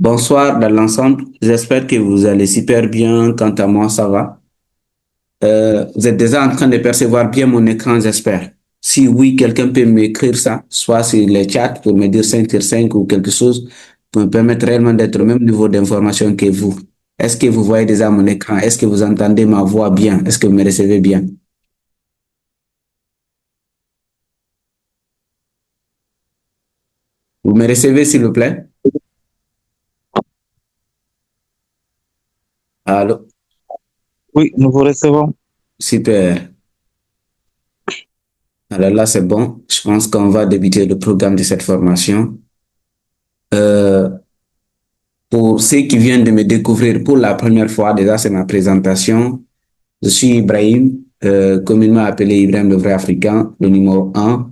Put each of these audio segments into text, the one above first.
Bonsoir dans l'ensemble. J'espère que vous allez super bien. Quant à moi, ça va. Vous êtes déjà en train de percevoir bien mon écran, j'espère. Si oui, quelqu'un peut m'écrire ça, soit sur les chats pour me dire 5 sur 5 ou quelque chose, pour me permettre réellement d'être au même niveau d'information que vous. Est-ce que vous voyez déjà mon écran? Est-ce que vous entendez ma voix bien? Est-ce que vous me recevez bien? Vous me recevez, s'il vous plaît? Allô? Oui, nous vous recevons. Super. Alors là, c'est bon. Je pense qu'on va débuter le programme de cette formation. Euh, Pour ceux qui viennent de me découvrir pour la première fois, déjà c'est ma présentation. Je suis Ibrahim, communément appelé Ibrahim le vrai africain, le numéro un.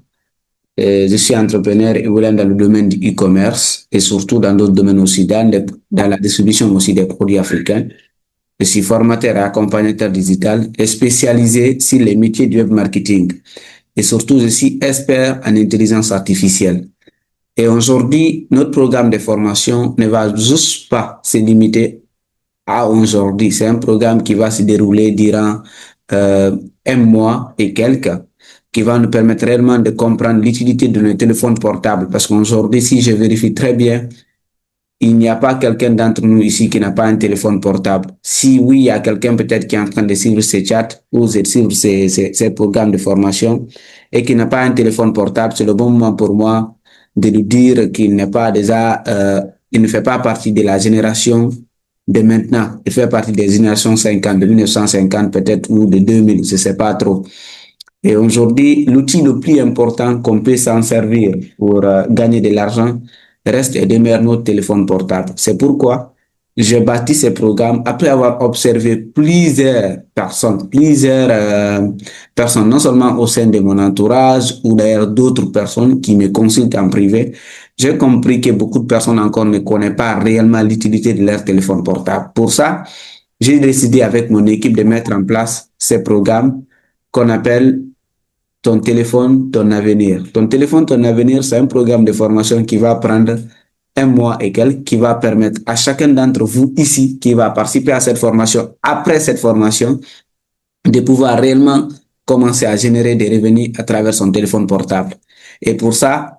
Je suis entrepreneur évoluant dans le domaine du e-commerce et surtout dans d'autres domaines aussi, dans la distribution aussi des produits africains. Je suis formateur et accompagnateur digital et spécialisé sur les métiers du web marketing. Et surtout, je suis expert en intelligence artificielle. Et aujourd'hui, notre programme de formation ne va juste pas se limiter à aujourd'hui. C'est un programme qui va se dérouler durant un mois et quelques, qui va nous permettre réellement de comprendre l'utilité de nos téléphones portables. Parce qu'aujourd'hui, si je vérifie très bien, il n'y a pas quelqu'un d'entre nous ici qui n'a pas un téléphone portable. Si oui, il y a quelqu'un peut-être qui est en train de suivre ces chats ou de suivre ces programmes de formation et qui n'a pas un téléphone portable, c'est le bon moment pour moi de lui dire qu'il n'est pas déjà, il ne fait pas partie de la génération de maintenant. Il fait partie des générations 50, de 1950 peut-être ou de 2000, je ne sais pas trop. Et aujourd'hui, l'outil le plus important qu'on peut s'en servir pour gagner de l'argent reste et demeure notre téléphone portable. C'est pourquoi j'ai bâti ce programme après avoir observé plusieurs personnes, non seulement au sein de mon entourage ou d'ailleurs d'autres personnes qui me consultent en privé. J'ai compris que beaucoup de personnes encore ne connaissent pas réellement l'utilité de leur téléphone portable. Pour ça, j'ai décidé avec mon équipe de mettre en place ce programme qu'on appelle ton téléphone, ton avenir. Ton téléphone, ton avenir, c'est un programme de formation qui va prendre un mois et quelques, qui va permettre à chacun d'entre vous ici, qui va participer à cette formation, après cette formation, de pouvoir réellement commencer à générer des revenus à travers son téléphone portable. Et pour ça,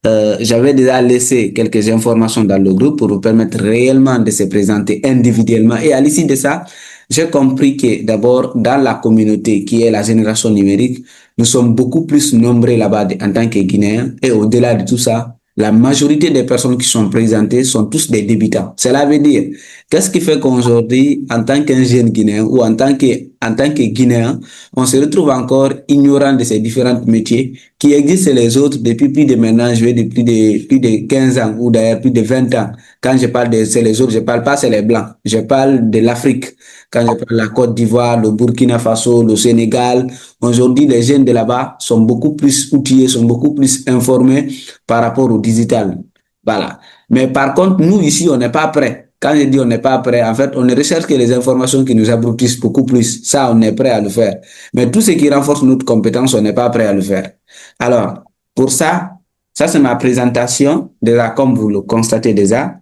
j'avais déjà laissé quelques informations dans le groupe pour vous permettre réellement de se présenter individuellement. Et à l'issue de ça, j'ai compris que d'abord, dans la communauté qui est la génération numérique, nous sommes beaucoup plus nombreux là-bas en tant que Guinéens. Et au-delà de tout ça, la majorité des personnes qui sont présentées sont tous des débutants. Cela veut dire, qu'est-ce qui fait qu'aujourd'hui, en tant qu'un jeune Guinéen ou en tant que Guinéen, on se retrouve encore ignorant de ces différents métiers qui existent chez les autres depuis plus de maintenant, je vais de plus de 15 ans ou d'ailleurs plus de 20 ans. Quand je parle de chez les autres, je parle pas c'est les Blancs, je parle de l'Afrique. Quand je parle de la Côte d'Ivoire, le Burkina Faso, le Sénégal, aujourd'hui, les jeunes de là-bas sont beaucoup plus outillés, sont beaucoup plus informés par rapport au digital. Voilà. Mais par contre, nous ici, on n'est pas prêts. Quand je dis on n'est pas prêt, en fait, on ne recherche que les informations qui nous abrutissent beaucoup plus. Ça, on est prêt à le faire. Mais tout ce qui renforce notre compétence, on n'est pas prêt à le faire. Alors, pour ça, ça c'est ma présentation. Déjà, comme vous le constatez déjà,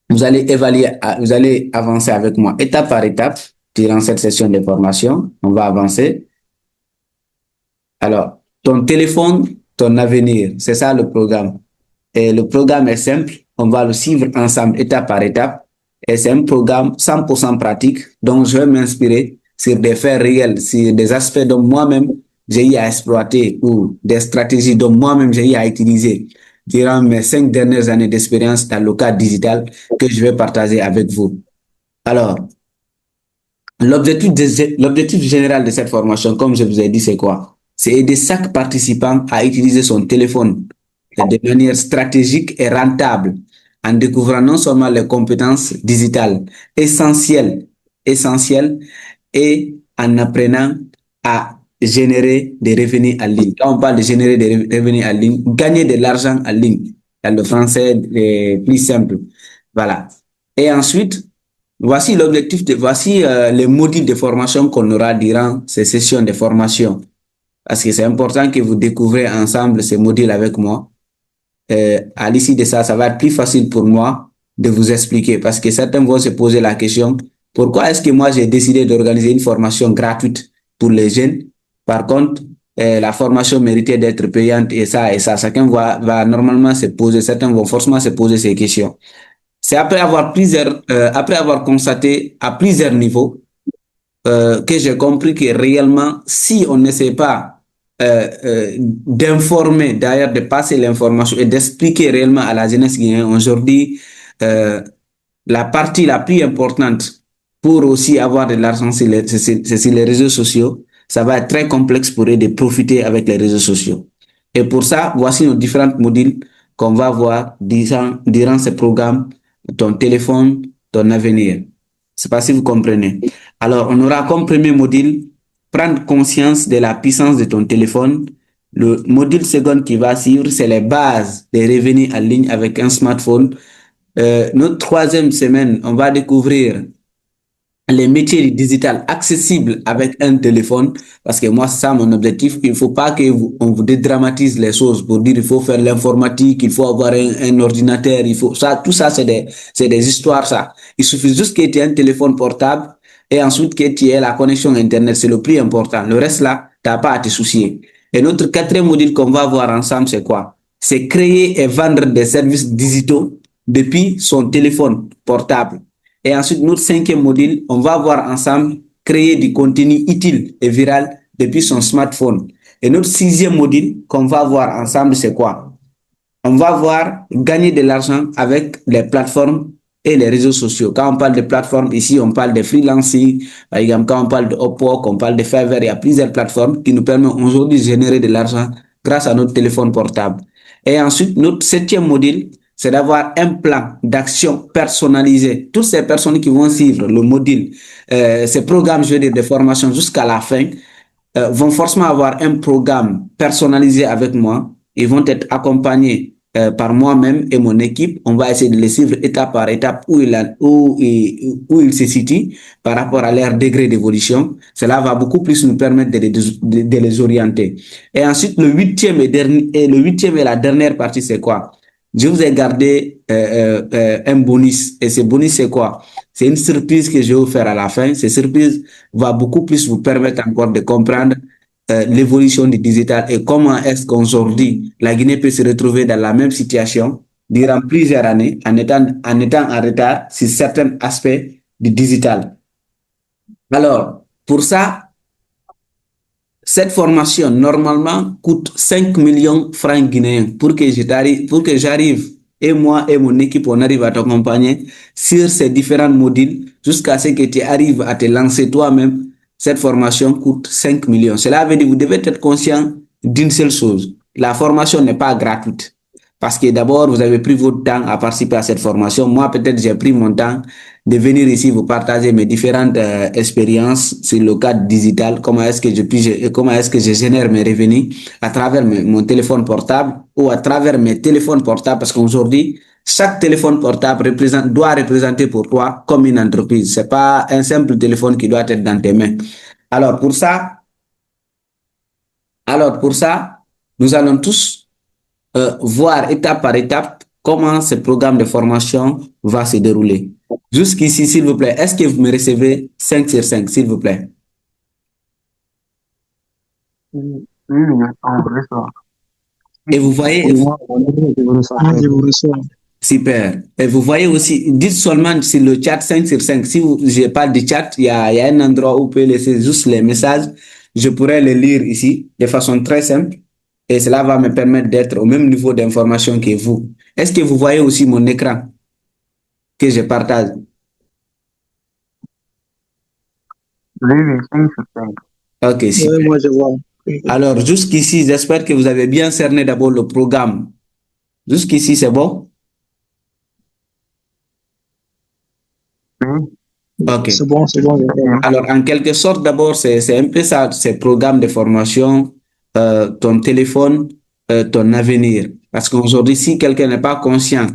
vous allez avancer avec moi étape par étape durant cette session de formation. On va avancer. Alors, ton téléphone, ton avenir, c'est ça le programme. Et le programme est simple. On va le suivre ensemble étape par étape. Et c'est un programme 100% pratique. Donc, je vais m'inspirer sur des faits réels, sur des aspects dont moi-même j'ai eu à exploiter ou des stratégies dont moi-même j'ai eu à utiliser durant mes 5 dernières années d'expérience dans le cadre digital que je vais partager avec vous. Alors, l'objectif général de cette formation, comme je vous ai dit, c'est quoi? C'est aider chaque participant à utiliser son téléphone de manière stratégique et rentable en découvrant non seulement les compétences digitales essentielles et en apprenant à générer des revenus en ligne. Quand on parle de générer des revenus en ligne, gagner de l'argent en ligne, dans le français plus simple. Voilà. Et ensuite, voici les modules de formation qu'on aura durant ces sessions de formation. Parce que c'est important que vous découvrez ensemble ces modules avec moi. À l'issue de ça, ça va être plus facile pour moi de vous expliquer parce que certains vont se poser la question, pourquoi est-ce que moi j'ai décidé d'organiser une formation gratuite pour les jeunes? Par contre, la formation méritait d'être payante et ça et ça. Chacun va normalement se poser, certains vont forcément se poser ces questions. C'est après avoir constaté à plusieurs niveaux que j'ai compris que réellement, si on n'essaie pas d'informer, d'ailleurs de passer l'information et d'expliquer réellement à la jeunesse guinéenne aujourd'hui euh, la partie la plus importante pour aussi avoir de l'argent sur sur les réseaux sociaux, ça va être très complexe pour eux de profiter avec les réseaux sociaux. Et pour ça, voici nos différents modules qu'on va voir durant ce programme, ton téléphone, ton avenir. C'est pas si vous comprenez. Alors, on aura comme premier module prendre conscience de la puissance de ton téléphone. Le module second qui va suivre, c'est les bases des revenus en ligne avec un smartphone. Notre troisième semaine, on va découvrir les métiers du digital accessibles avec un téléphone, parce que moi, c'est ça mon objectif. Il ne faut pas on vous dédramatise les choses pour dire il faut faire l'informatique, il faut avoir un ordinateur, il faut ça, tout ça, c'est des histoires, ça. Il suffit juste que tu aies un téléphone portable et ensuite que tu aies la connexion Internet, c'est le plus important. Le reste là, tu n'as pas à te soucier. Et notre quatrième module qu'on va voir ensemble, c'est quoi? C'est créer et vendre des services digitaux depuis son téléphone portable. Et ensuite, notre cinquième module, on va voir ensemble créer du contenu utile et viral depuis son smartphone. Et notre sixième module qu'on va voir ensemble, c'est quoi? On va voir gagner de l'argent avec les plateformes et les réseaux sociaux. Quand on parle de plateformes, ici, on parle de freelancing. Par exemple, quand on parle de Upwork, on parle de Fiverr, il y a plusieurs plateformes qui nous permettent aujourd'hui de générer de l'argent grâce à notre téléphone portable. Et ensuite, notre septième module, c'est d'avoir un plan d'action personnalisé. Toutes ces personnes qui vont suivre le module, ces programmes, je veux dire, de formation jusqu'à la fin, vont forcément avoir un programme personnalisé avec moi. Ils vont être accompagnés par moi-même et mon équipe. On va essayer de les suivre étape par étape où ils se situent par rapport à leur degré d'évolution. Cela va beaucoup plus nous permettre de les orienter. Et ensuite, le huitième et la dernière partie, c'est quoi? Je vous ai gardé un bonus. Et ce bonus, c'est quoi? C'est une surprise que je vais vous faire à la fin. Cette surprise va beaucoup plus vous permettre encore de comprendre l'évolution du digital et comment est-ce qu'aujourd'hui, la Guinée peut se retrouver dans la même situation durant plusieurs années en étant en retard sur certains aspects du digital. Alors, pour ça, cette formation, normalement, coûte 5 millions de francs guinéens pour que j'arrive, et moi et mon équipe, on arrive à t'accompagner sur ces différents modules jusqu'à ce que tu arrives à te lancer toi-même. Cette formation coûte 5 millions. Cela veut dire que vous devez être conscient d'une seule chose. La formation n'est pas gratuite. Parce que d'abord, vous avez pris votre temps à participer à cette formation. Moi, peut-être, j'ai pris mon temps de venir ici vous partager mes différentes expériences sur le cadre digital, comment est-ce que je génère mes revenus à travers mon téléphone portable ou à travers mes téléphones portables, parce qu'aujourd'hui, chaque téléphone portable doit représenter pour toi comme une entreprise. C'est pas un simple téléphone qui doit être dans tes mains. Alors pour ça, nous allons tous voir étape par étape comment ce programme de formation va se dérouler. Jusqu'ici, s'il vous plaît, est-ce que vous me recevez 5 sur 5, s'il vous plaît? Oui, on reçoit. Et vous voyez, Oui, moi, je vous reçois. Je vous reçois. super. Et vous voyez aussi, dites seulement sur le chat 5 sur 5. Si je parle du chat, il y a un endroit où vous pouvez laisser juste les messages. Je pourrais les lire ici de façon très simple. Et cela va me permettre d'être au même niveau d'information que vous. Est-ce que vous voyez aussi mon écran que je partage? Oui, 5 sur 5. Ok, super. Oui, moi, je vois. Alors, jusqu'ici, j'espère que vous avez bien cerné d'abord le programme. Jusqu'ici, c'est bon? Oui. Ok. C'est bon, c'est bon. Alors, en quelque sorte, d'abord, c'est un peu ça, ces programmes de formation, ton téléphone, ton avenir. Parce qu'aujourd'hui, si quelqu'un n'est pas conscient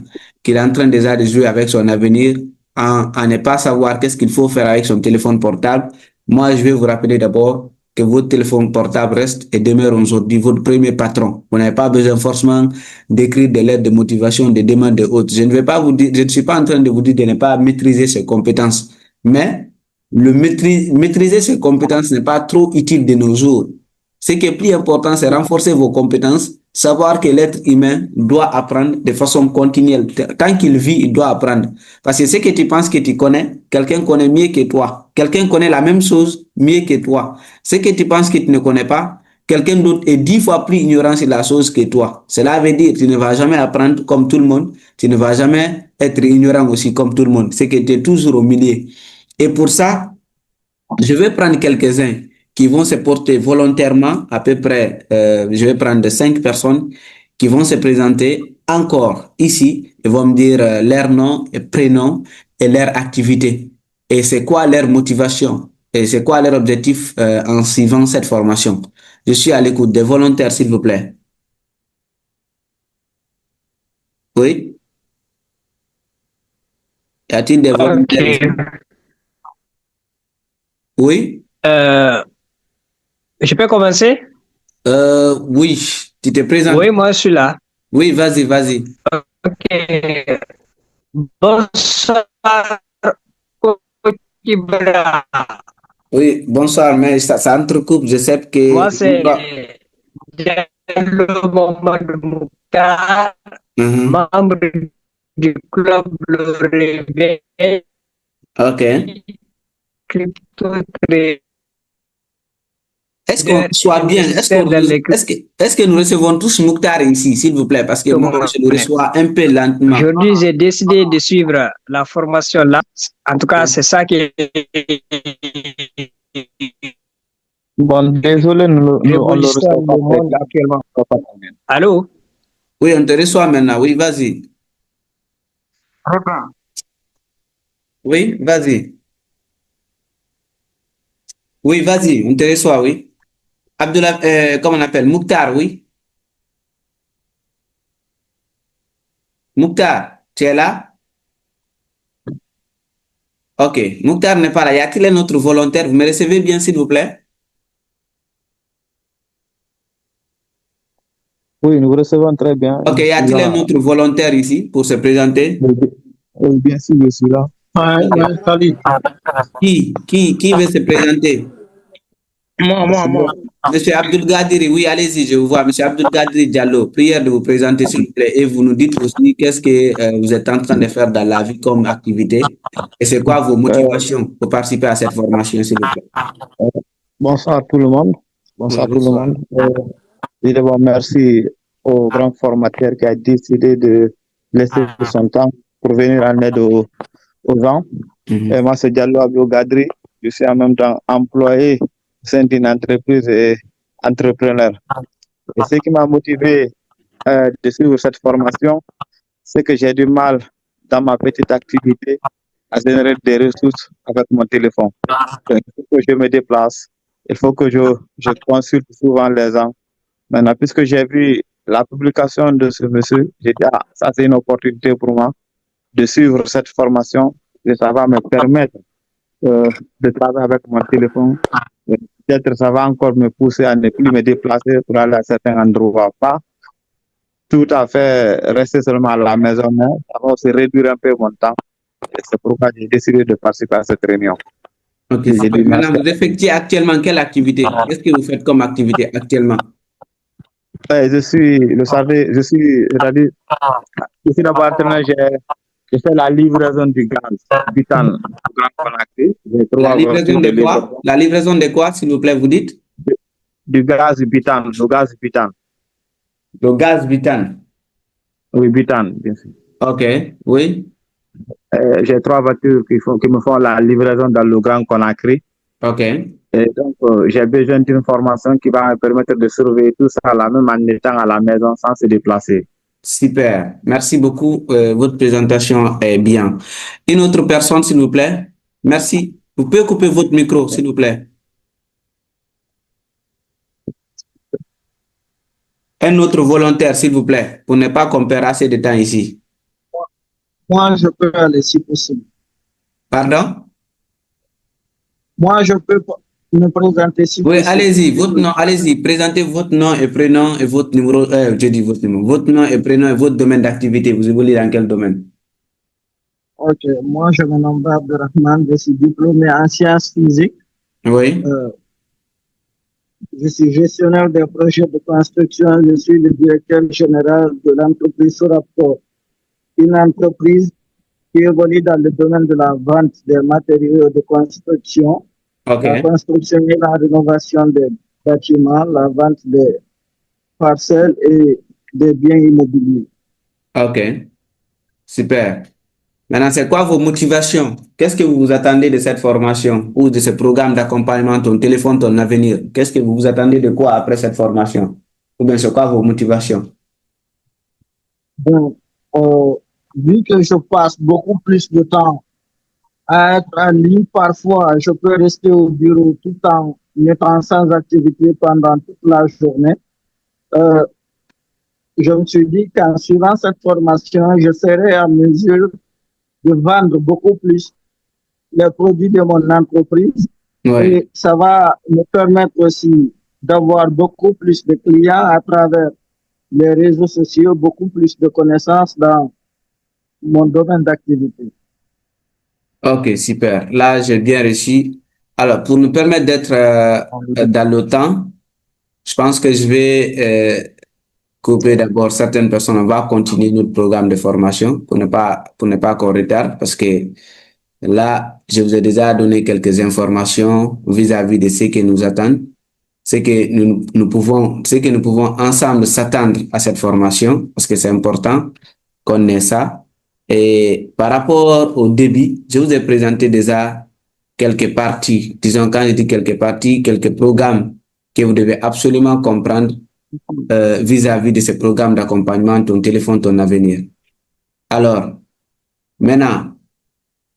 qu'il est en train déjà de jouer avec son avenir, en ne pas savoir qu'est-ce qu'il faut faire avec son téléphone portable, moi, je vais vous rappeler d'abord que votre téléphone portable reste et demeure aujourd'hui votre premier patron. Vous n'avez pas besoin forcément d'écrire des lettres de motivation, des demandes de autres. Je ne vais pas vous dire, je ne suis pas en train de vous dire de ne pas maîtriser ses compétences, mais maîtriser ses compétences n'est pas trop utile de nos jours. Ce qui est plus important, c'est renforcer vos compétences, savoir que l'être humain doit apprendre de façon continuelle. Tant qu'il vit, il doit apprendre. Parce que ce que tu penses que tu connais, quelqu'un connaît mieux que toi. Quelqu'un connaît la même chose mieux que toi. Ce que tu penses que tu ne connais pas, quelqu'un d'autre est 10 fois plus ignorant sur la chose que toi. Cela veut dire que tu ne vas jamais apprendre comme tout le monde. Tu ne vas jamais être ignorant aussi comme tout le monde. C'est que tu es toujours au milieu. Et pour ça, je vais prendre quelques-uns qui vont se porter volontairement, à peu près, je vais prendre 5 personnes qui vont se présenter encore ici et vont me dire leur nom et prénom et leur activité. Et c'est quoi leur motivation et c'est quoi leur objectif en suivant cette formation. Je suis à l'écoute des volontaires, s'il vous plaît. Oui? Y a-t-il des volontaires ici? Ok. Oui? Je peux commencer? Oui, tu te présentes. Oui, moi je suis là. Oui, vas-y, vas-y. Ok. Bonsoir, Coach Ibra. Oui, bonsoir, mais ça entrecoupe. Je sais que Moi, c'est Diallo Mohamed Mouktar, Mhm. membre du club Le Réveil Ok. Crypto Trader Est-ce qu'on soit bien? investisseur dans les Est-ce que nous recevons tous Mouktar ici, s'il vous plaît? Parce que moi, je le crypto-monnaies. reçois un peu lentement. Aujourd'hui, j'ai décidé de suivre la formation là. En tout cas, c'est ça qui Bon, désolé, on le révolutionne reçoit pas le très monde bien. actuellement. On va pas très bien. Allô? Oui, on te reçoit maintenant. Oui, vas-y. Très bien. Oui, vas-y. Oui, vas-y, on te reçoit, oui. Abdullah, comment on appelle? Mouktar, oui. Mouktar, tu es là? Ok. Mouktar n'est pas là. Y a-t-il un autre volontaire? Vous me recevez bien, s'il vous plaît? Oui, nous recevons très bien. Ok, Je y suis a-t-il un là. autre volontaire ici pour se présenter? Oui, bien sûr, je suis là. Ouais, salut. Qui veut se présenter? Moi. Monsieur Abdul Gadiri, oui, allez-y, je vous vois. Monsieur Abdul Gadiri Diallo, prière de vous présenter, s'il vous plaît. Et vous nous dites aussi qu'est-ce que vous êtes en train de faire dans la vie comme activité et c'est quoi vos Euh, motivations pour participer à cette formation, s'il vous plaît. Bonsoir tout le monde. Oui, Bonsoir tout le bonsoir. monde. Et d'abord, merci au grand formateur qui a décidé de laisser son temps pour venir en aide aux gens. Et moi, c'est Diallo Abdou Gadri. Je suis en même temps employé au sein d'une entreprise et entrepreneur. Et ce qui m'a motivé de suivre cette formation, c'est que j'ai du mal dans ma petite activité à générer des ressources avec mon téléphone. Donc, il faut que je me déplace, il faut que je consulte souvent les gens. Maintenant, puisque j'ai vu la publication de ce monsieur, j'ai dit, ah, ça c'est une opportunité pour moi de suivre cette formation et ça va me permettre de travailler avec mon téléphone. Et peut-être ça va encore me pousser à ne plus me déplacer pour aller à certains endroits, pas tout à fait rester seulement à la maison, mais ça va aussi réduire un peu mon temps. Et c'est pourquoi j'ai décidé de participer à cette réunion. Ok, Et j'ai super. dit merci. Maintenant, vous effectuez actuellement quelle activité? Qu'est-ce que vous faites comme activité actuellement? Ouais, je suis, vous savez, c'est-à-dire, je suis d'abord entraîneur, je fais la livraison du gaz butane au Grand Conakry. J'ai La 3 livraison voitures de de quoi? livraison La livraison de quoi, s'il vous plaît, vous dites? du gaz butane, le gaz butane. Le gaz butane. Oui, butane, bien sûr. Ok, oui, J'ai 3 voitures qui me font la livraison dans le Grand Conakry. ok. Et donc, j'ai besoin d'une formation qui va me permettre de surveiller tout ça là, même en étant à la maison sans se déplacer. Super. Merci beaucoup. Votre présentation est bien. Une autre personne, s'il vous plaît. Merci. Vous pouvez couper votre micro, s'il vous plaît. Un autre volontaire, s'il vous plaît, pour ne pas qu'on perde assez de temps ici. Moi, je peux aller si possible. Pardon? Moi, je peux pas. me présenter si Oui, possible. allez-y, votre nom, allez-y, présentez votre nom et prénom et votre numéro, je dis votre numéro, votre nom et prénom et votre domaine d'activité. Vous évoluez dans quel domaine? Ok, moi je me nomme Abderrahman, je suis diplômé en sciences physiques. Oui, Je suis gestionnaire des projets de construction. Je suis le directeur général de l'entreprise Soraport, une entreprise qui évolue dans le domaine de la vente des matériaux de construction, la ok, construction et la rénovation des bâtiments, la vente des parcelles et des biens immobiliers. ok, super. Maintenant, c'est quoi vos motivations? Qu'est-ce que vous vous attendez de cette formation ou de ce programme d'accompagnement, ton téléphone, ton avenir? Qu'est-ce que vous vous attendez de quoi après cette formation? Ou bien c'est quoi vos motivations? Bon, euh, vu que je passe beaucoup plus de temps à être en ligne, parfois je peux rester au bureau tout en étant sans activité pendant toute la journée. Euh, je me suis dit qu'en suivant cette formation, je serai en mesure de vendre beaucoup plus les produits de mon entreprise Oui. et ça va me permettre aussi d'avoir beaucoup plus de clients à travers les réseaux sociaux, beaucoup plus de connaissances dans mon domaine d'activité. Ok, super. Là, j'ai bien reçu. Alors, pour nous permettre d'être dans le temps, je pense que je vais couper d'abord certaines personnes. On va continuer notre programme de formation pour ne pas qu'on retarde parce que là, je vous ai déjà donné quelques informations vis-à-vis de ce que nous attend, ce que nous pouvons ensemble s'attendre à cette formation parce que c'est important qu'on ait ça. Et par rapport au débit, je vous ai présenté déjà quelques parties. Disons, quand je dis quelques parties, quelques programmes que vous devez absolument comprendre vis-à-vis de ce programme d'accompagnement, ton téléphone, ton avenir. Alors, maintenant,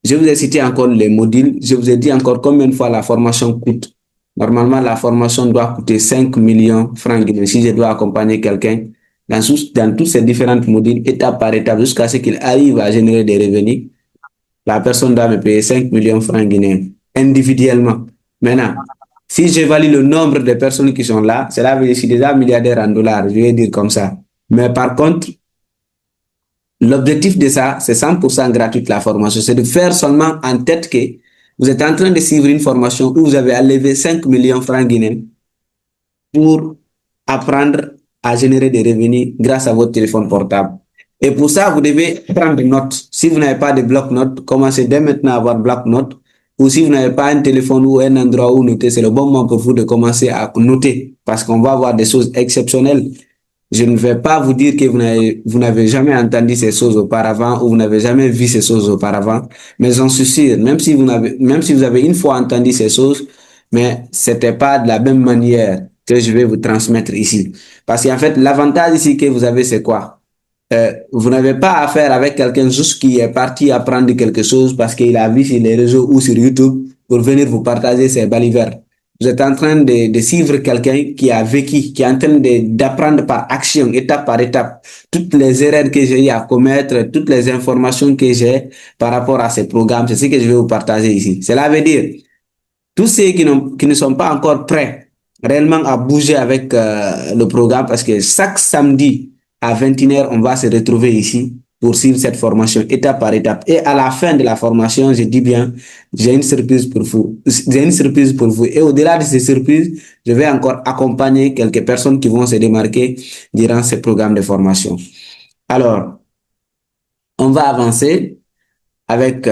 je vous ai cité encore les modules. Je vous ai dit encore combien de fois la formation coûte. Normalement, la formation doit coûter 5 millions de francs guinéens si je dois accompagner quelqu'un dans tous ces différents modules, étape par étape, jusqu'à ce qu'il arrive à générer des revenus. La personne doit me payer 5 millions de francs guinéens individuellement. Maintenant, si j'évalue le nombre de personnes qui sont là, cela veut dire que je suis déjà milliardaire en dollars, je vais dire comme ça. Mais par contre, l'objectif de ça, c'est 100% gratuit la formation. C'est de faire seulement en tête que vous êtes en train de suivre une formation où vous avez à lever 5 millions de francs guinéens pour apprendre à générer des revenus grâce à votre téléphone portable. Et pour ça, vous devez prendre des notes. Si vous n'avez pas de bloc-notes, commencez dès maintenant à avoir bloc-notes. Ou si vous n'avez pas un téléphone ou un endroit où noter, c'est le bon moment pour vous de commencer à noter parce qu'on va avoir des choses exceptionnelles. Je ne vais pas vous dire que vous n'avez jamais entendu ces choses auparavant ou vous n'avez jamais vu ces choses auparavant, mais j'en suis sûr, même si vous avez une fois entendu ces choses, mais c'était pas de la même manière que je vais vous transmettre ici. Parce qu'en fait, l'avantage ici que vous avez, c'est quoi? Vous n'avez pas affaire avec quelqu'un juste qui est parti apprendre quelque chose parce qu'il a vu sur les réseaux ou sur YouTube pour venir vous partager ses balivernes. Vous êtes en train de suivre quelqu'un qui a vécu, qui est en train d'apprendre par action, étape par étape, toutes les erreurs que j'ai eu à commettre, toutes les informations que j'ai par rapport à ces programmes. C'est ce que je vais vous partager ici. Cela veut dire, tous ceux qui ne sont pas encore prêts réellement à bouger avec le programme, parce que chaque samedi à 21h, on va se retrouver ici pour suivre cette formation étape par étape. Et à la fin de la formation, je dis bien, j'ai une surprise pour vous. J'ai une surprise pour vous. Et au-delà de ces surprises, je vais encore accompagner quelques personnes qui vont se démarquer durant ce programme de formation. Alors, on va avancer avec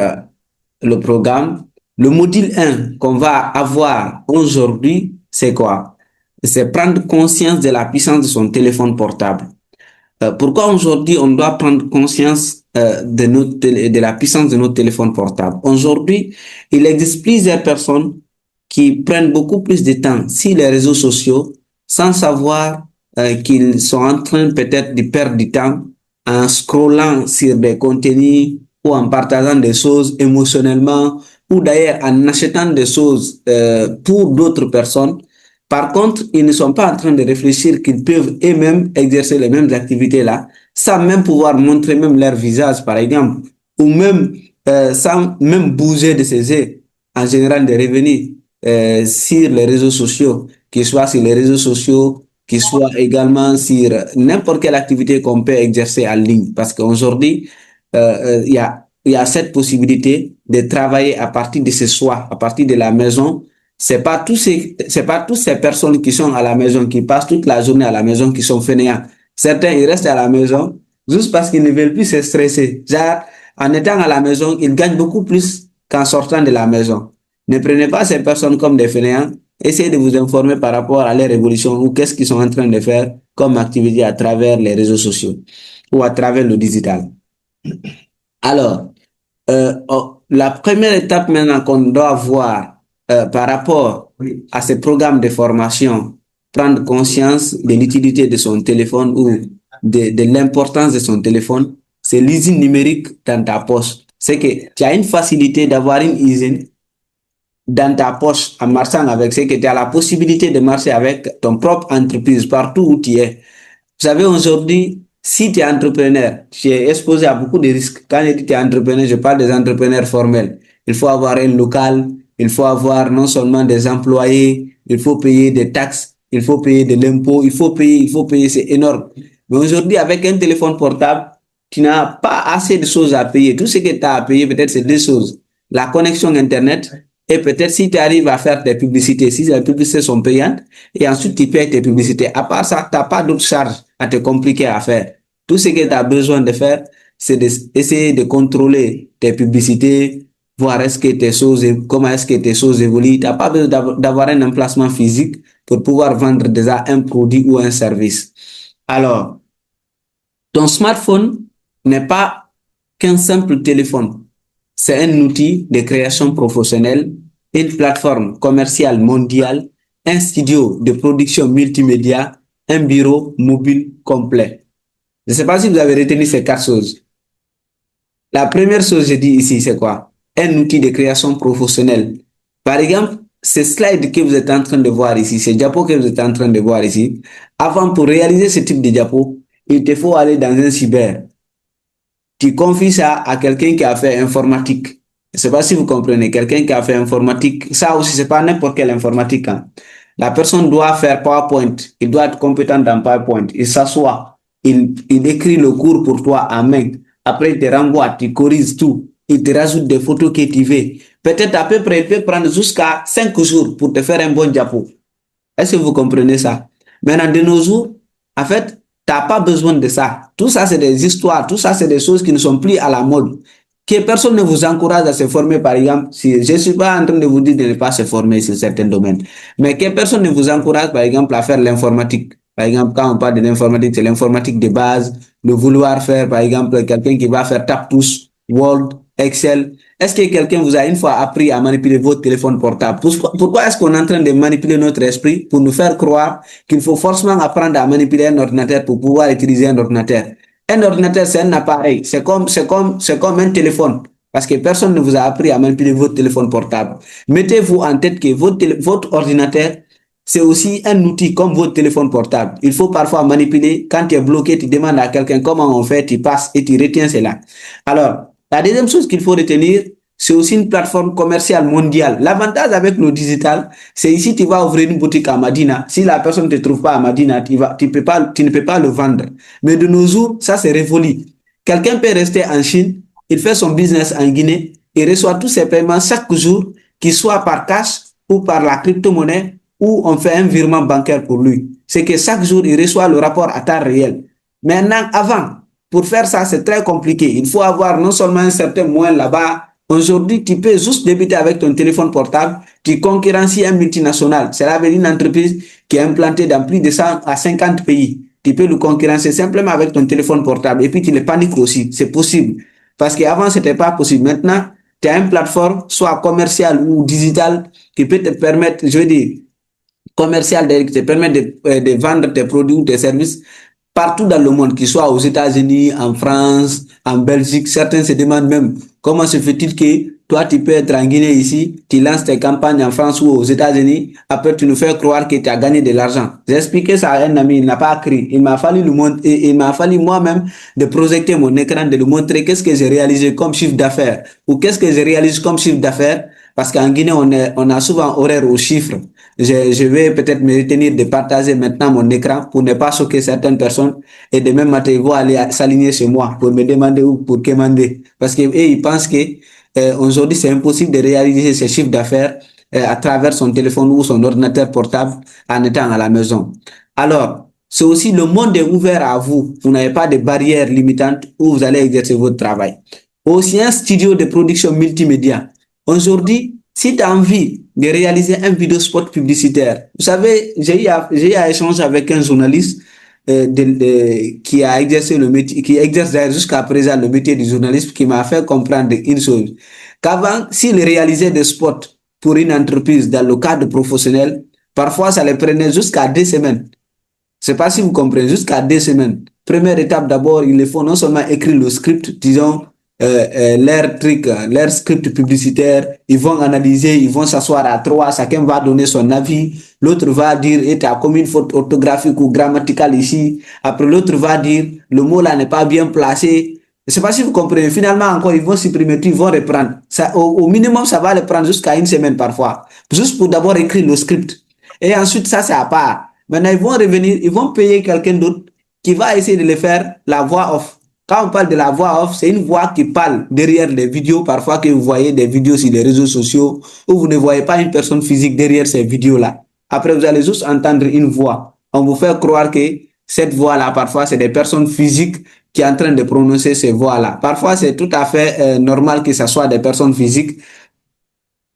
le programme. Le module 1 qu'on va avoir aujourd'hui, c'est quoi? C'est prendre conscience de la puissance de son téléphone portable. Pourquoi aujourd'hui on doit prendre conscience de la puissance de notre téléphone portable? Aujourd'hui, il existe plusieurs personnes qui prennent beaucoup plus de temps sur les réseaux sociaux sans savoir qu'ils sont en train peut-être de perdre du temps en scrollant sur des contenus ou en partageant des choses émotionnellement ou d'ailleurs en achetant des choses pour d'autres personnes. Par contre, ils ne sont pas en train de réfléchir qu'ils peuvent eux-mêmes exercer les mêmes activités-là, sans même pouvoir montrer même leur visage, par exemple, ou même sans même bouger de ses yeux, en général des revenus sur les réseaux sociaux, qu'ils soient sur les réseaux sociaux, qu'ils soient également sur n'importe quelle activité qu'on peut exercer en ligne. Parce qu'aujourd'hui, il y a cette possibilité de travailler à partir de chez soi, à partir de la maison. C'est pas toutes ces personnes qui sont à la maison, qui passent toute la journée à la maison, qui sont fainéants. Certains, ils restent à la maison juste parce qu'ils ne veulent plus se stresser. Genre, en étant à la maison, ils gagnent beaucoup plus qu'en sortant de la maison. Ne prenez pas ces personnes comme des fainéants. Essayez de vous informer par rapport à leur évolution ou qu'est-ce qu'ils sont en train de faire comme activité à travers les réseaux sociaux ou à travers le digital. Alors, la première étape maintenant qu'on doit voir par rapport à ces programmes de formation, prendre conscience de l'utilité de son téléphone ou de l'importance de son téléphone, c'est l'usine numérique dans ta poche. C'est que tu as une facilité d'avoir une usine dans ta poche en marchant avec, c'est que tu as la possibilité de marcher avec ton propre entreprise partout où tu es. Vous savez, aujourd'hui, si tu es entrepreneur, tu es exposé à beaucoup de risques. Quand je dis tu es entrepreneur, je parle des entrepreneurs formels. Il faut avoir un local, il faut avoir non seulement des employés, il faut payer des taxes, il faut payer de l'impôt, il faut payer, c'est énorme. Mais aujourd'hui, avec un téléphone portable, tu n'as pas assez de choses à payer. Tout ce que tu as à payer, peut-être, c'est deux choses. La connexion Internet et peut-être si tu arrives à faire des publicités, si les publicités sont payantes, et ensuite tu payes tes publicités. À part ça, tu n'as pas d'autres charges à te compliquer à faire. Tout ce que tu as besoin de faire, c'est d'essayer de contrôler tes publicités, voir est-ce que tes choses, comment est-ce que tes choses évoluent. Tu n'as pas besoin d'avoir un emplacement physique pour pouvoir vendre déjà un produit ou un service. Alors, ton smartphone n'est pas qu'un simple téléphone. C'est un outil de création professionnelle, une plateforme commerciale mondiale, un studio de production multimédia, un bureau mobile complet. Je ne sais pas si vous avez retenu ces quatre choses. La première chose que je dis ici, c'est quoi? Un outil de création professionnelle. Par exemple, ce slide que vous êtes en train de voir ici, ce diapo que vous êtes en train de voir ici, avant, pour réaliser ce type de diapo, il te faut aller dans un cyber. Tu confies ça à quelqu'un qui a fait informatique. Je ne sais pas si vous comprenez, quelqu'un qui a fait informatique, ça aussi, c'est pas n'importe quelle informatique. Hein. La personne doit faire PowerPoint, il doit être compétent dans PowerPoint, il s'assoit, il écrit le cours pour toi à main, après il te renvoie, tu corriges tout, il te rajoute des photos que tu veux. Peut-être à peu près, il peut prendre jusqu'à 5 jours pour te faire un bon diapo. Est-ce que vous comprenez ça? Maintenant, de nos jours, en fait, tu n'as pas besoin de ça. Tout ça, c'est des histoires. Tout ça, c'est des choses qui ne sont plus à la mode. Que personne ne vous encourage à se former, par exemple. Si, je ne suis pas en train de vous dire de ne pas se former sur certains domaines. Mais que personne ne vous encourage, par exemple, à faire l'informatique. Par exemple, quand on parle de l'informatique, c'est l'informatique de base. De vouloir faire, par exemple, quelqu'un qui va faire tap-touche, Word, Excel. Est-ce que quelqu'un vous a une fois appris à manipuler votre téléphone portable? Pourquoi est-ce qu'on est en train de manipuler notre esprit pour nous faire croire qu'il faut forcément apprendre à manipuler un ordinateur pour pouvoir utiliser un ordinateur? Un ordinateur, c'est un appareil. C'est comme un téléphone. Parce que personne ne vous a appris à manipuler votre téléphone portable. Mettez-vous en tête que votre ordinateur, c'est aussi un outil comme votre téléphone portable. Il faut parfois manipuler. Quand tu es bloqué, tu demandes à quelqu'un comment on fait, tu passes et tu retiens cela. Alors, la deuxième chose qu'il faut retenir, c'est aussi une plateforme commerciale mondiale. L'avantage avec le digital, c'est ici, tu vas ouvrir une boutique à Madina. Si la personne ne te trouve pas à Madina, tu ne peux pas le vendre. Mais de nos jours, ça c'est révolu. Quelqu'un peut rester en Chine, il fait son business en Guinée, il reçoit tous ses paiements chaque jour, qu'il soit par cash ou par la crypto-monnaie, ou on fait un virement bancaire pour lui. C'est que chaque jour, il reçoit le rapport à temps réel. Maintenant, avant, pour faire ça, c'est très compliqué. Il faut avoir non seulement un certain moyen là-bas. Aujourd'hui, tu peux juste débuter avec ton téléphone portable. Tu concurrencies un multinational. Cela veut dire une entreprise qui est implantée dans plus de 100 à 50 pays. Tu peux le concurrencer simplement avec ton téléphone portable. Et puis, tu le paniques aussi. C'est possible. Parce qu'avant, ce n'était pas possible. Maintenant, tu as une plateforme, soit commerciale ou digitale, qui peut te permettre, je veux dire, commerciale, qui te permet de vendre tes produits ou tes services partout dans le monde, qu'ils soient aux États-Unis, en France, en Belgique. Certains se demandent même comment se fait-il que toi, tu peux être en Guinée ici, tu lances tes campagnes en France ou aux États-Unis, après tu nous fais croire que tu as gagné de l'argent. J'ai expliqué ça à un ami, il n'a pas écrit. Il m'a fallu moi-même de projeter mon écran, de lui montrer qu'est-ce que j'ai réalisé comme chiffre d'affaires ou qu'est-ce que j'ai réalisé comme chiffre d'affaires parce qu'en Guinée, on a souvent horaire aux chiffres. Je vais peut-être me retenir de partager maintenant mon écran pour ne pas choquer certaines personnes. Et demain matin, ils vont aller s'aligner chez moi pour me demander ou pour commander. Parce qu'ils pensent que aujourd'hui, c'est impossible de réaliser ces chiffres d'affaires à travers son téléphone ou son ordinateur portable en étant à la maison. Alors, c'est aussi le monde est ouvert à vous. Vous n'avez pas de barrières limitantes où vous allez exercer votre travail. Aussi un studio de production multimédia. Aujourd'hui, si tu as envie de réaliser un vidéo spot publicitaire, vous savez, j'ai eu à échanger avec un journaliste qui a exercé le métier, qui exerce jusqu'à présent le métier du journalisme, qui m'a fait comprendre une chose, qu'avant, s'il réalisait des spots pour une entreprise dans le cadre professionnel, parfois ça les prenait jusqu'à 2 semaines. Je ne sais pas si vous comprenez, jusqu'à 2 semaines. Première étape, d'abord, il faut non seulement écrire le script, disons, leur script publicitaire, ils vont analyser, ils vont s'asseoir à trois, chacun va donner son avis, l'autre va dire, et tu as commis une faute orthographique ou grammaticale ici, après l'autre va dire, le mot là n'est pas bien placé. Je ne sais pas si vous comprenez, finalement encore, ils vont supprimer tout, ils vont reprendre. Ça, au minimum, ça va les prendre jusqu'à 1 semaine parfois, juste pour d'abord écrire le script. Et ensuite, ça, c'est à part. Maintenant, ils vont revenir, ils vont payer quelqu'un d'autre qui va essayer de le faire la voix off. Quand on parle de la voix off, c'est une voix qui parle derrière les vidéos. Parfois que vous voyez des vidéos sur les réseaux sociaux où vous ne voyez pas une personne physique derrière ces vidéos-là. Après, vous allez juste entendre une voix. On vous fait croire que cette voix-là, parfois, c'est des personnes physiques qui sont en train de prononcer ces voix-là. Parfois, c'est tout à fait normal que ce soit des personnes physiques.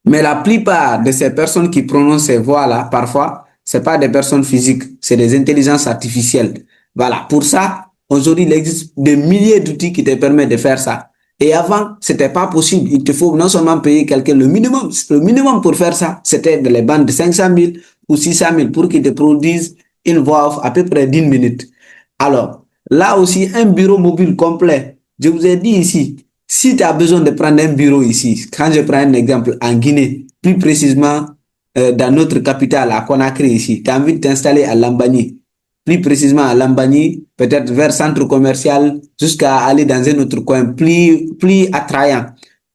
Mais la plupart de ces personnes qui prononcent ces voix-là, parfois, c'est pas des personnes physiques, c'est des intelligences artificielles. Voilà. Pour ça, aujourd'hui, il existe des milliers d'outils qui te permettent de faire ça. Et avant, c'était pas possible. Il te faut non seulement payer quelqu'un le minimum pour faire ça, c'était de les bandes de 500 000 ou 600 000 pour qu'ils te produisent une voix off à peu près d'1 minute. Alors, là aussi, un bureau mobile complet. Je vous ai dit ici, si tu as besoin de prendre un bureau ici, quand je prends un exemple en Guinée, plus précisément dans notre capitale, à Conakry ici, tu as envie de t'installer à Lambani, plus précisément à Lambani, peut-être vers centre commercial, jusqu'à aller dans un autre coin plus attrayant.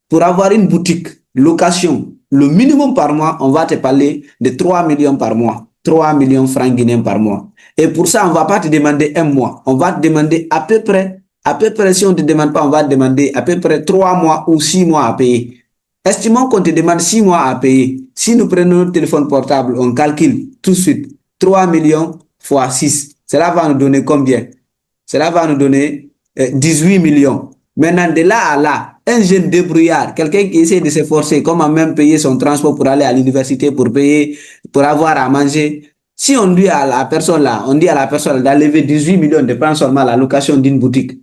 Pour avoir une boutique, location, le minimum par mois, on va te parler de 3 millions par mois, 3 millions francs guinéens par mois. Et pour ça, on ne va pas te demander un mois, on va te demander à peu près, si on ne te demande pas, on va te demander à peu près 3 mois ou 6 mois à payer. Estimons qu'on te demande 6 mois à payer. Si nous prenons notre téléphone portable, on calcule tout de suite 3 millions fois 6. Cela va nous donner combien? Cela va nous donner 18 millions. Maintenant, de là à là, un jeune débrouillard, quelqu'un qui essaie de s'efforcer, comment même payer son transport pour aller à l'université, pour payer, pour avoir à manger. Si on dit à la personne là, on dit à la personne d'enlever 18 millions, de prendre seulement la location d'une boutique,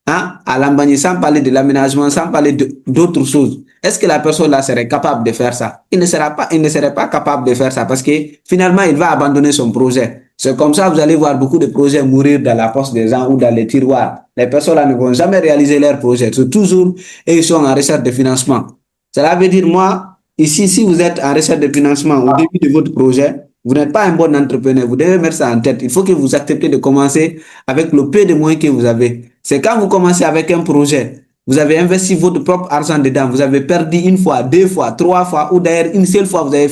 hein, à Lambani, sans parler de l'aménagement, sans parler d'autres choses. Est-ce que la personne là serait capable de faire ça? Il ne serait pas capable de faire ça parce que finalement, il va abandonner son projet. C'est comme ça, vous allez voir beaucoup de projets mourir dans la poche des gens ou dans les tiroirs. Les personnes là ne vont jamais réaliser leur projet. C'est toujours, et ils sont en recherche de financement. Cela veut dire, moi, ici, si vous êtes en recherche de financement au début de votre projet, vous n'êtes pas un bon entrepreneur. Vous devez mettre ça en tête. Il faut que vous acceptez de commencer avec le peu de moyens que vous avez. C'est quand vous commencez avec un projet, vous avez investi votre propre argent dedans, vous avez perdu une fois, 2 fois, 3 fois, ou d'ailleurs une seule fois, vous avez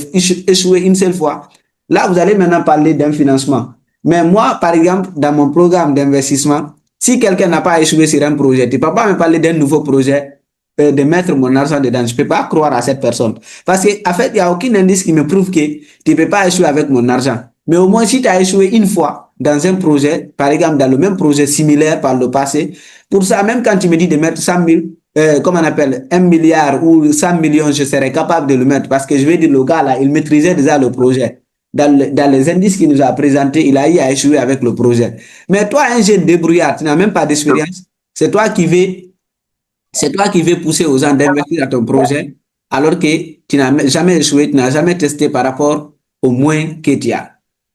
échoué une seule fois. Là, vous allez maintenant parler d'un financement. Mais moi, par exemple, dans mon programme d'investissement, si quelqu'un n'a pas échoué sur un projet, tu ne peux pas me parler d'un nouveau projet, de mettre mon argent dedans. Je ne peux pas croire à cette personne. Parce qu'en fait, il n'y a aucun indice qui me prouve que tu ne peux pas échouer avec mon argent. Mais au moins, si tu as échoué une fois dans un projet, par exemple, dans le même projet similaire par le passé, pour ça, même quand tu me dis de mettre 100 000, comme on appelle, 1 milliard ou 100 millions, je serais capable de le mettre parce que je vais dire, le gars là, il maîtrisait déjà le projet. Dans les indices qu'il nous a présentés, il a eu à échouer avec le projet. Mais toi, un jeune débrouillard, tu n'as même pas d'expérience. C'est toi qui veux pousser aux gens d'investir dans ton projet alors que tu n'as jamais échoué, tu n'as jamais testé par rapport aux moyens que tu as.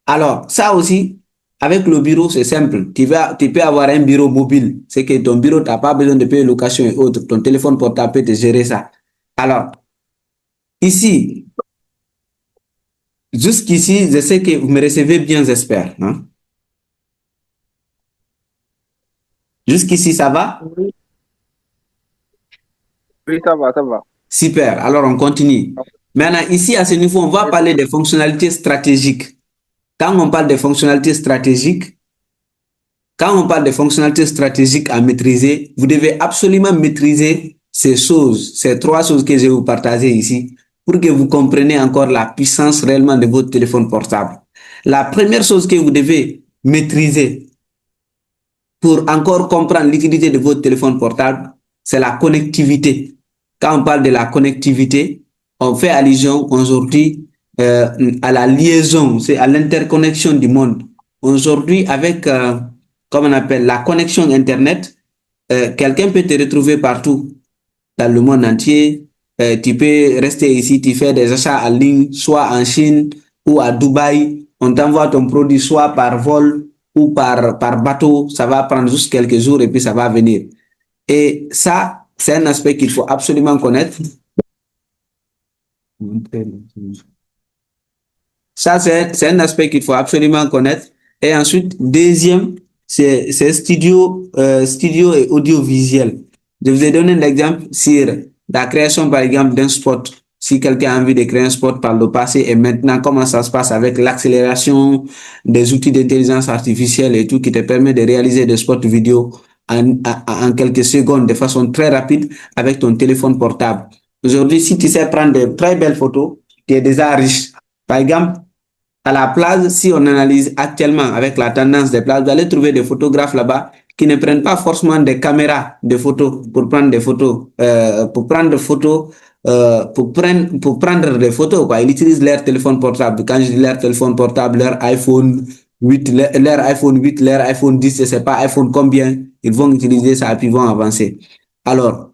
Alors, ça aussi, avec le bureau, c'est simple. Tu peux avoir un bureau mobile. C'est que ton bureau, tu n'as pas besoin de payer location et autres. Ton téléphone portable peut te gérer ça. Alors, ici, jusqu'ici, je sais que vous me recevez bien, j'espère. Hein? Jusqu'ici, ça va? Oui, ça va, ça va. Super. Alors, on continue. Maintenant, ici, à ce niveau, on va parler des fonctionnalités stratégiques. Quand on parle des fonctionnalités stratégiques, quand on parle des fonctionnalités stratégiques à maîtriser, vous devez absolument maîtriser ces choses, ces trois choses que je vais vous partager ici, pour que vous compreniez encore la puissance réellement de votre téléphone portable. La première chose que vous devez maîtriser pour encore comprendre l'utilité de votre téléphone portable, c'est la connectivité. Quand on parle de la connectivité, on fait allusion aujourd'hui à la liaison, c'est à l'interconnexion du monde. Aujourd'hui, avec, comme on appelle, la connexion Internet, quelqu'un peut te retrouver partout dans le monde entier. Tu peux rester ici, tu fais des achats en ligne, soit en Chine ou à Dubaï. On t'envoie ton produit soit par vol ou par bateau. Ça va prendre juste quelques jours et puis ça va venir. Et ça, c'est un aspect qu'il faut absolument connaître. Ça, c'est un aspect qu'il faut absolument connaître. Et ensuite, deuxième, c'est studio et audiovisuel. Je vous ai donné un exemple sur la création, par exemple, d'un spot. Si quelqu'un a envie de créer un spot par le passé et maintenant, comment ça se passe avec l'accélération des outils d'intelligence artificielle et tout qui te permet de réaliser des spots vidéo en quelques secondes de façon très rapide avec ton téléphone portable. Aujourd'hui, si tu sais prendre de très belles photos, tu es déjà riche. Par exemple, à la plage, si on analyse actuellement avec la tendance des plages, vous allez trouver des photographes là-bas qui ne prennent pas forcément des caméras de photos pour prendre des photos, pour prendre des photos, pour prendre des photos, quoi. Ils utilisent leur téléphone portable. Quand je dis leur téléphone portable, leur iPhone 8, leur iPhone 8, leur iPhone 10, je ne sais pas iPhone combien, ils vont utiliser ça et puis ils vont avancer. Alors,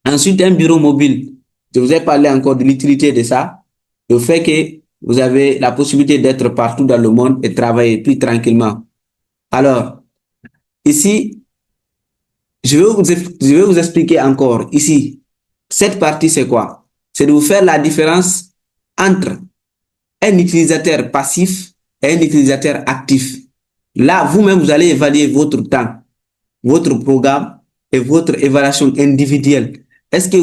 ensuite, un bureau mobile. Je vous ai parlé encore de l'utilité de ça. Le fait que vous avez la possibilité d'être partout dans le monde et travailler plus tranquillement. Alors, ici, je vais vous expliquer encore. Ici, cette partie, c'est quoi? C'est de vous faire la différence entre un utilisateur passif et un utilisateur actif. Là, vous-même, vous allez évaluer votre temps, votre programme et votre évaluation individuelle. Est-ce que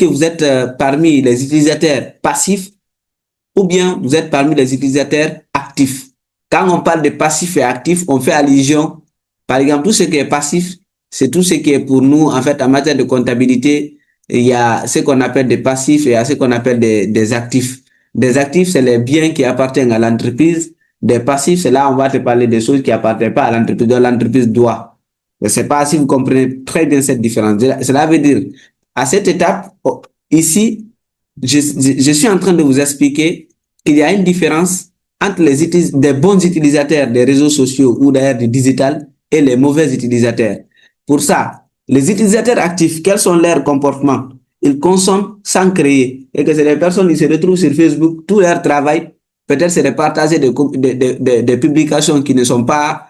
vous êtes parmi les utilisateurs passifs ou bien vous êtes parmi les utilisateurs actifs? Quand on parle de passif et actif, on fait allusion, par exemple, tout ce qui est passif, c'est tout ce qui est pour nous, en fait, en matière de comptabilité, il y a ce qu'on appelle des passifs et il y a ce qu'on appelle des actifs. Des actifs, c'est les biens qui appartiennent à l'entreprise. Des passifs, c'est là où on va te parler des choses qui appartiennent pas à l'entreprise, dont l'entreprise doit. Je ne sais pas si vous comprenez très bien cette différence. Cela veut dire, à cette étape, ici, je suis en train de vous expliquer qu'il y a une différence entre des bons utilisateurs des réseaux sociaux ou d'ailleurs du digital et les mauvais utilisateurs. Pour ça, les utilisateurs actifs, quels sont leurs comportements? Ils consomment sans créer. Et que c'est des personnes qui se retrouvent sur Facebook, tout leur travail, peut-être c'est de partager des publications qui ne sont pas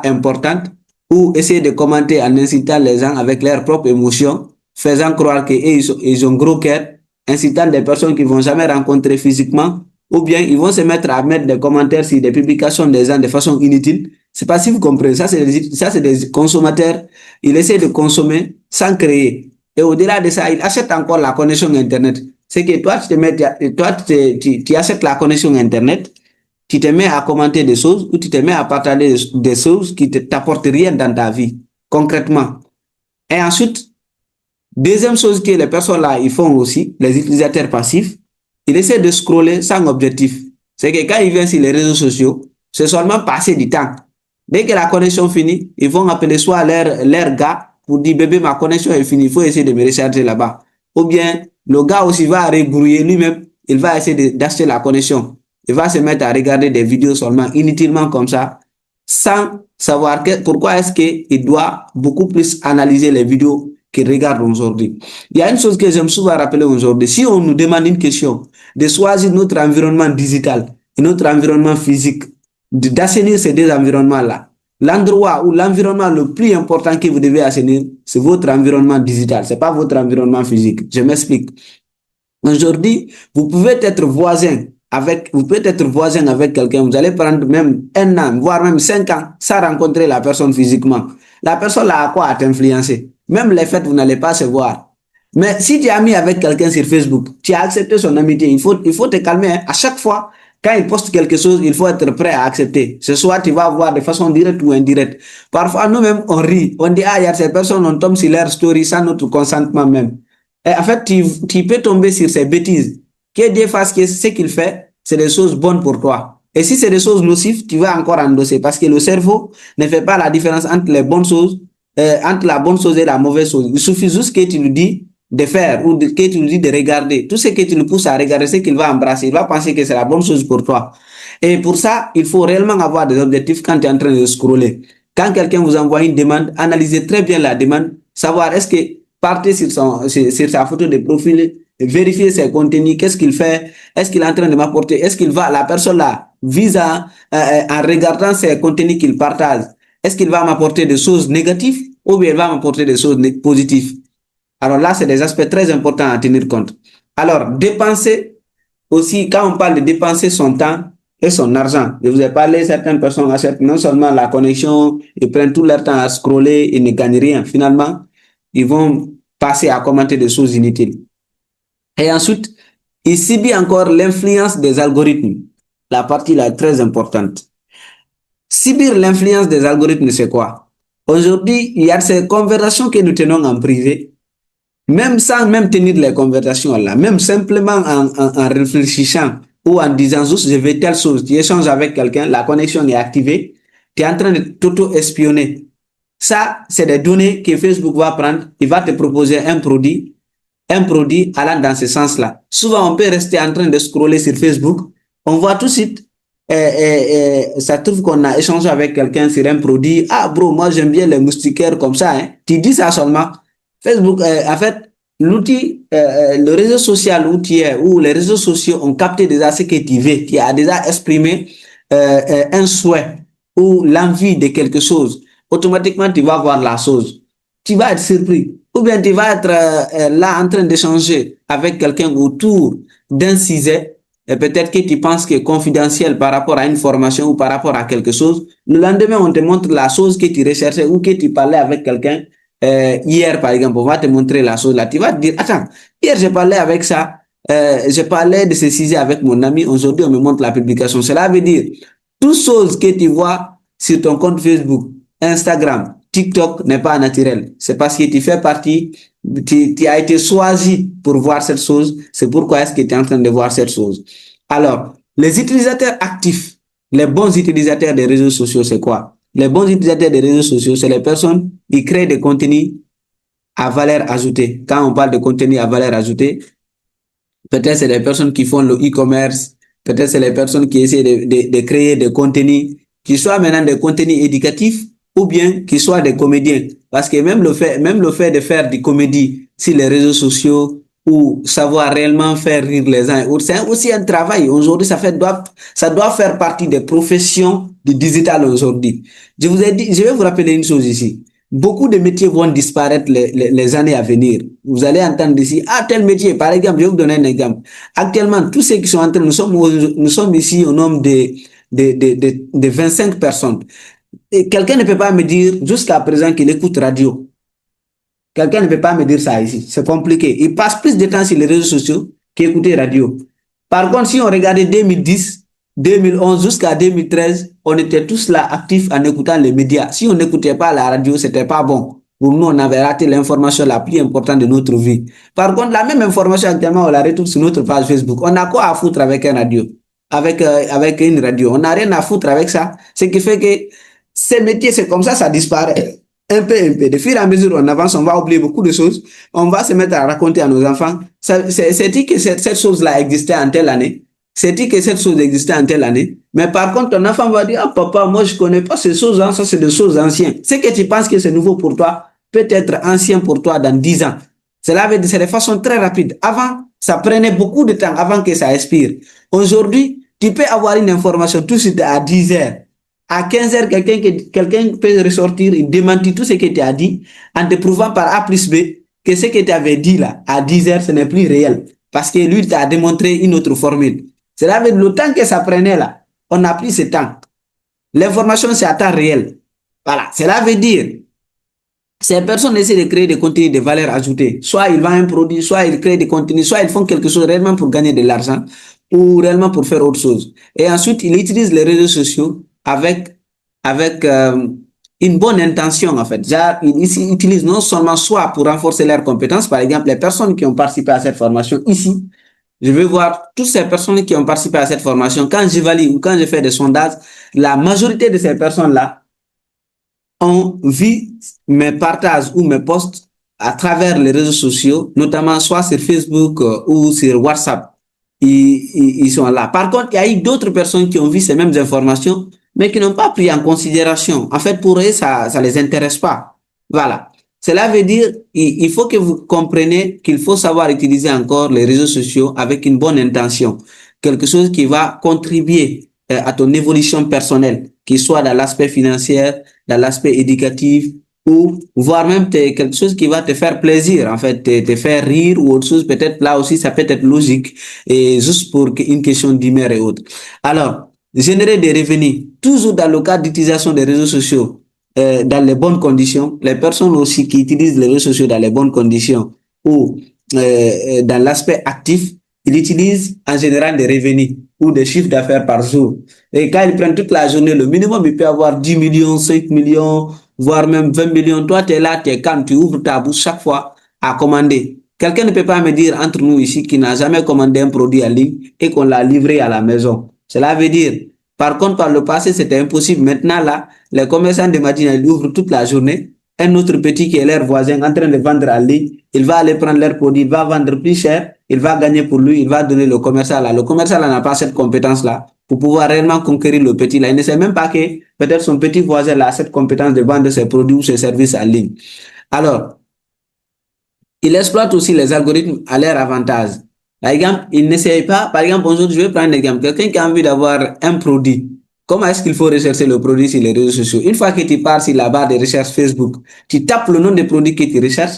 importantes ou essayer de commenter en incitant les gens avec leurs propres émotions, faisant croire qu'ils ont gros cœur, incitant des personnes qu'ils ne vont jamais rencontrer physiquement, ou bien ils vont se mettre à mettre des commentaires sur des publications des gens de façon inutile. C'est pas si vous comprenez. Ça, c'est des consommateurs. Ils essaient de consommer sans créer. Et au-delà de ça, ils achètent encore la connexion Internet. C'est que toi, tu achètes la connexion Internet, tu te mets à commenter des choses ou tu te mets à partager des choses qui ne t'apportent rien dans ta vie, concrètement. Et ensuite, deuxième chose que les personnes là, ils font aussi, les utilisateurs passifs, ils essaient de scroller sans objectif. C'est que quand ils viennent sur les réseaux sociaux, c'est seulement passer du temps. Dès que la connexion finit, ils vont appeler soit leur gars pour dire bébé, ma connexion est finie, il faut essayer de me recharger là-bas. Ou bien le gars aussi va rebrouiller lui-même, il va essayer d'acheter la connexion. Il va se mettre à regarder des vidéos seulement inutilement comme ça, sans savoir pourquoi est-ce qu'il doit beaucoup plus analyser les vidéos qu'il regarde aujourd'hui. Il y a une chose que j'aime souvent rappeler aujourd'hui. Si on nous demande une question, de choisir notre environnement digital et notre environnement physique, d'assainir ces deux environnements-là, l'endroit ou l'environnement le plus important que vous devez assainir, c'est votre environnement digital, ce n'est pas votre environnement physique. Je m'explique. Aujourd'hui, vous pouvez être voisin avec quelqu'un, vous allez prendre même 1 an, voire même 5 ans, sans rencontrer la personne physiquement. La personne là a quoi à t'influencer? Même les fêtes, vous n'allez pas se voir. Mais si tu es ami avec quelqu'un sur Facebook, tu as accepté son amitié, il faut te calmer. Hein. À chaque fois, quand il poste quelque chose, il faut être prêt à accepter. Ce soit tu vas voir de façon directe ou indirecte. Parfois, nous-mêmes, on rit. On dit, ah, il y a ces personnes, on tombe sur leur story sans notre consentement même. Et en fait, tu peux tomber sur ces bêtises. Que Dieu fasse que ce qu'il fait, c'est des choses bonnes pour toi. Et si c'est des choses nocives, tu vas encore endosser. Parce que le cerveau ne fait pas la différence entre les bonnes choses, entre la bonne chose et la mauvaise chose. Il suffit juste que tu lui dis de faire ou que tu lui dis de regarder. Tout ce que tu le pousses à regarder, c'est qu'il va embrasser. Il va penser que c'est la bonne chose pour toi. Et pour ça, il faut réellement avoir des objectifs quand tu es en train de scroller. Quand quelqu'un vous envoie une demande, analysez très bien la demande, savoir est-ce que partez sur sa photo de profil, vérifier ses contenus, qu'est-ce qu'il fait, est-ce qu'il est en train de m'apporter, est-ce qu'il va, la personne là, vise en regardant ses contenus qu'il partage, est-ce qu'il va m'apporter des choses négatives ou bien il va m'apporter des choses positives. Alors là, c'est des aspects très importants à tenir compte. Alors, dépenser aussi, quand on parle de dépenser son temps et son argent, je vous ai parlé, certaines personnes achètent non seulement la connexion, ils prennent tout leur temps à scroller, ils ne gagnent rien. Finalement, ils vont passer à commenter des choses inutiles. Et ensuite, il subit encore l'influence des algorithmes. La partie là est très importante. Subir l'influence des algorithmes, c'est quoi? Aujourd'hui, il y a ces conversations que nous tenons en privé, même sans même tenir les conversations là, même simplement en réfléchissant ou en disant juste je vais telle chose, tu échanges avec quelqu'un, la connexion est activée, tu es en train de t'auto-espionner. Ça, c'est des données que Facebook va prendre, il va te proposer un produit allant dans ce sens-là. Souvent, on peut rester en train de scroller sur Facebook, on voit tout de suite, ça trouve qu'on a échangé avec quelqu'un sur un produit. Ah bro, moi j'aime bien les moustiquaires comme ça. Hein. Tu dis ça seulement. Facebook, en fait, l'outil, le réseau social où tu es, où les réseaux sociaux ont capté déjà ce que tu veux, tu as déjà exprimé un souhait ou l'envie de quelque chose. Automatiquement, tu vas voir la chose. Tu vas être surpris. Ou bien tu vas être là en train d'échanger avec quelqu'un autour d'un sujet, et peut-être que tu penses que c'est confidentiel par rapport à une formation ou par rapport à quelque chose. Le lendemain, on te montre la chose que tu recherchais ou que tu parlais avec quelqu'un. Hier, par exemple, on va te montrer la chose là. Tu vas te dire, attends, hier, j'ai parlé avec ça. J'ai parlé de ce sujet avec mon ami. Aujourd'hui, on me montre la publication. Cela veut dire, toute chose que tu vois sur ton compte Facebook, Instagram, TikTok n'est pas naturel. C'est parce que tu fais partie, tu as été choisi pour voir cette chose. C'est pourquoi est-ce que tu es en train de voir cette chose. Alors, les utilisateurs actifs, les bons utilisateurs des réseaux sociaux, c'est quoi? Les bons utilisateurs des réseaux sociaux, c'est les personnes qui créent des contenus à valeur ajoutée. Quand on parle de contenu à valeur ajoutée, peut-être c'est les personnes qui font le e-commerce, peut-être c'est les personnes qui essaient de créer des contenus, qui soient maintenant des contenus éducatifs ou bien qui soient des comédiens. Parce que même le fait de faire des comédies sur les réseaux sociaux ou savoir réellement faire rire les uns et autres, c'est aussi un travail. Aujourd'hui, ça doit faire partie des professions du digital aujourd'hui. Je vous ai dit, je vais vous rappeler une chose ici. Beaucoup de métiers vont disparaître les années à venir. Vous allez entendre ici, ah, tel métier, par exemple, je vais vous donner un exemple. Actuellement, tous ceux qui sont en train, nous sommes ici au nombre de 25 personnes. Et quelqu'un ne peut pas me dire jusqu'à présent qu'il écoute radio. Quelqu'un ne peut pas me dire ça ici. C'est compliqué. Il passe plus de temps sur les réseaux sociaux qu'écouter radio. Par contre, si on regardait 2010, 2011 jusqu'à 2013, on était tous là actifs en écoutant les médias. Si on n'écoutait pas la radio, c'était pas bon. Pour nous, on avait raté l'information la plus importante de notre vie. Par contre, la même information actuellement, on la retrouve sur notre page Facebook. On a quoi à foutre avec un radio? Avec une radio. On n'a rien à foutre avec ça. Ce qui fait que ces métiers, c'est comme ça disparaît. Un peu. De fur et à mesure, on avance, on va oublier beaucoup de choses. On va se mettre à raconter à nos enfants. C'est dit que cette chose-là existait en telle année. C'est dit que cette chose existait en telle année. Mais par contre, ton enfant va dire, ah, papa, moi, je connais pas ces choses, hein, ça, c'est des choses anciennes. Ce que tu penses que c'est nouveau pour toi, peut être ancien pour toi dans 10 ans. Cela veut dire, c'est de façon très rapide. Avant, ça prenait beaucoup de temps avant que ça expire. Aujourd'hui, tu peux avoir une information tout de suite à 10 heures. À 15 heures, quelqu'un peut ressortir et démentir tout ce que tu as dit en te prouvant par A plus B que ce que tu avais dit là, à 10 heures, ce n'est plus réel. Parce que lui, t'a démontré une autre formule. Cela veut dire le temps que ça prenait là, on n'a plus ce temps. L'information, c'est à temps réel. Voilà. Cela veut dire, Ces personnes essaient de créer des contenus de valeur ajoutée. Soit ils vendent un produit, soit ils créent des contenus, soit ils font quelque chose réellement pour gagner de l'argent ou réellement pour faire autre chose. Et ensuite, ils utilisent les réseaux sociaux avec une bonne intention, en fait. Genre, ils utilisent non seulement soit pour renforcer leurs compétences, par exemple, les personnes qui ont participé à cette formation ici, je vais voir toutes ces personnes qui ont participé à cette formation. Quand j'évalue ou quand je fais des sondages, la majorité de ces personnes-là ont vu mes partages ou mes posts à travers les réseaux sociaux, notamment soit sur Facebook ou sur WhatsApp. Ils sont là. Par contre, il y a eu d'autres personnes qui ont vu ces mêmes informations, mais qui n'ont pas pris en considération. En fait, pour eux, ça les intéresse pas. Voilà. Cela veut dire il faut que vous compreniez qu'il faut savoir utiliser encore les réseaux sociaux avec une bonne intention. Quelque chose qui va contribuer à ton évolution personnelle, qu'il soit dans l'aspect financier, dans l'aspect éducatif, ou voire même quelque chose qui va te faire plaisir, en fait, te faire rire ou autre chose. Peut-être là aussi, ça peut être logique, et juste pour une question d'humeur et autres. Alors, générer des revenus, toujours dans le cadre d'utilisation des réseaux sociaux, dans les bonnes conditions. Les personnes aussi qui utilisent les réseaux sociaux dans les bonnes conditions ou dans l'aspect actif, ils utilisent en général des revenus ou des chiffres d'affaires par jour. Et quand ils prennent toute la journée, le minimum, il peut avoir 10 millions, 5 millions, voire même 20 millions. Toi, tu es là, tu es calme, tu ouvres ta bouche chaque fois à commander. Quelqu'un ne peut pas me dire entre nous ici qui n'a jamais commandé un produit en ligne et qu'on l'a livré à la maison. Cela veut dire, par contre, par le passé, c'était impossible. Maintenant, là, les commerçants de Madina, ils ouvrent toute la journée. Un autre petit qui est leur voisin en train de vendre en ligne, il va aller prendre leur produit, il va vendre plus cher, il va gagner pour lui, il va donner le commerçant là. Le commerçant là n'a pas cette compétence-là pour pouvoir réellement conquérir le petit là. Il ne sait même pas que peut-être son petit voisin là a cette compétence de vendre ses produits ou ses services en ligne. Alors, il exploite aussi les algorithmes à leur avantage. Par exemple, il n'essaye pas, par exemple, aujourd'hui, je vais prendre un exemple. Quelqu'un qui a envie d'avoir un produit, comment est-ce qu'il faut rechercher le produit sur les réseaux sociaux? Une fois que tu pars sur la barre de recherche Facebook, tu tapes le nom des produits que tu recherches,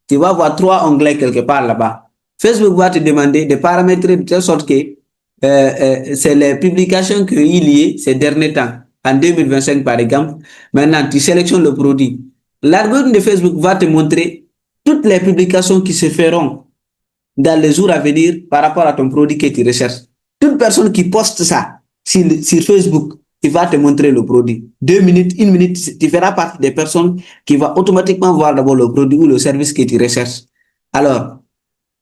tu vas voir 3 onglets quelque part là-bas. Facebook va te demander de paramétrer de telle sorte que c'est les publications qu'il y a ces derniers temps, en 2025 par exemple. Maintenant, tu sélectionnes le produit. L'algorithme de Facebook va te montrer toutes les publications qui se feront dans les jours à venir par rapport à ton produit que tu recherches. Toute personne qui poste ça sur Facebook, il va te montrer le produit. 2 minutes, 1 minute, tu feras partie des personnes qui vont automatiquement voir d'abord le produit ou le service que tu recherches. Alors,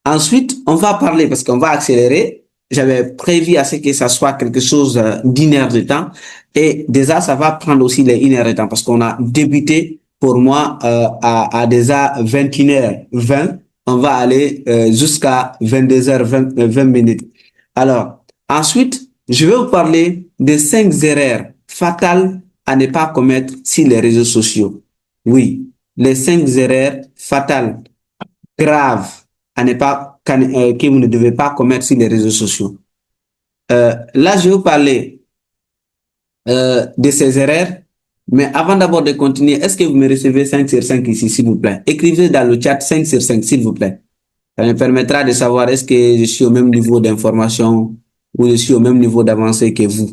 ensuite, on va parler, parce qu'on va accélérer. J'avais prévu à ce que ça soit quelque chose d'1 heure de temps. Et déjà, ça va prendre aussi les 1 heure de temps, parce qu'on a débuté, pour moi, à déjà 21h20. On va aller jusqu'à 22h20 minutes. Alors, ensuite, je vais vous parler des 5 erreurs fatales à ne pas commettre sur les réseaux sociaux. Oui, les 5 erreurs fatales, graves, à ne pas, que vous ne devez pas commettre sur les réseaux sociaux. Là, je vais vous parler de ces erreurs. Mais avant d'abord de continuer, est-ce que vous me recevez 5 sur 5 ici, s'il vous plaît? Écrivez dans le chat 5 sur 5, s'il vous plaît. Ça me permettra de savoir est-ce que je suis au même niveau d'information ou je suis au même niveau d'avancée que vous,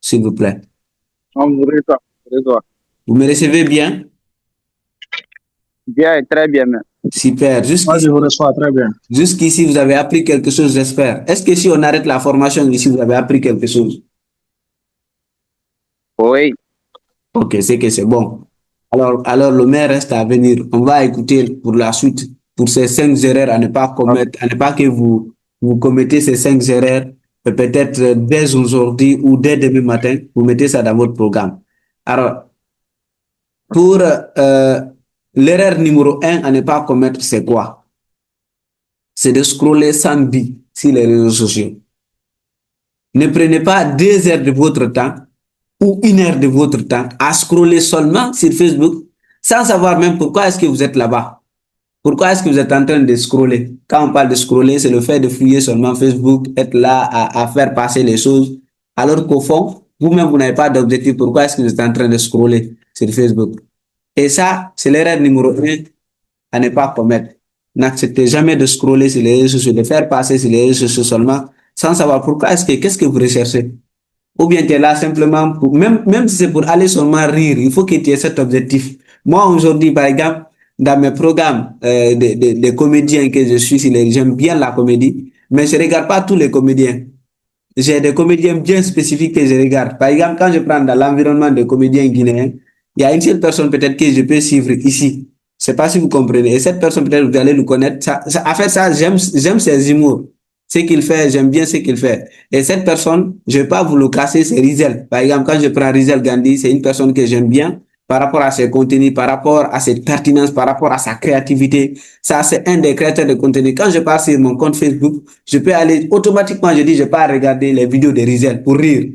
s'il vous plaît. On vous reçoit. Vous me recevez bien? Bien, très bien. Super. Moi, je vous reçois très bien. Jusqu'ici, vous avez appris quelque chose, j'espère. Est-ce que si on arrête la formation ici, vous avez appris quelque chose? Oui. Ok, c'est que c'est bon. Alors, le maire reste à venir. On va écouter pour la suite, pour ces 5 erreurs à ne pas commettre, à ne pas que vous commettez ces 5 erreurs, peut-être dès aujourd'hui ou dès demain matin, vous mettez ça dans votre programme. Alors, pour l'erreur numéro 1 à ne pas commettre, c'est quoi? C'est de scroller sans but sur les réseaux sociaux. Ne prenez pas 2 heures de votre temps ou 1 heure de votre temps à scroller seulement sur Facebook sans savoir même pourquoi est-ce que vous êtes là-bas. Pourquoi est-ce que vous êtes en train de scroller? Quand on parle de scroller, c'est le fait de fouiller seulement Facebook, être là à faire passer les choses, alors qu'au fond, vous-même, vous n'avez pas d'objectif. Pourquoi est-ce que vous êtes en train de scroller sur Facebook? Et ça, c'est l'erreur numéro 1 à ne pas commettre. N'acceptez jamais de scroller sur les réseaux sociaux, de faire passer sur les réseaux sociaux seulement, sans savoir pourquoi qu'est-ce que vous recherchez. Ou bien tu es là simplement même si c'est pour aller seulement rire, il faut que tu aies cet objectif. Moi, aujourd'hui, par exemple, dans mes programmes des comédiens que je suis, j'aime bien la comédie, mais je regarde pas tous les comédiens. J'ai des comédiens bien spécifiques que je regarde. Par exemple, quand je prends dans l'environnement des comédiens guinéens, il y a une seule personne peut-être que je peux suivre ici. Je sais pas si vous comprenez. Et cette personne, peut-être, vous allez le connaître. En fait, j'aime ses humours. Ce qu'il fait, j'aime bien ce qu'il fait. Et cette personne, je vais pas vous le casser, c'est Rizel. Par exemple, quand je prends Rizel Gandhi, c'est une personne que j'aime bien par rapport à ses contenus, par rapport à cette pertinence, par rapport à sa créativité. Ça, c'est un des créateurs de contenu. Quand je pars sur mon compte Facebook, je peux aller automatiquement, je dis, je pars regarder les vidéos de Rizel pour rire.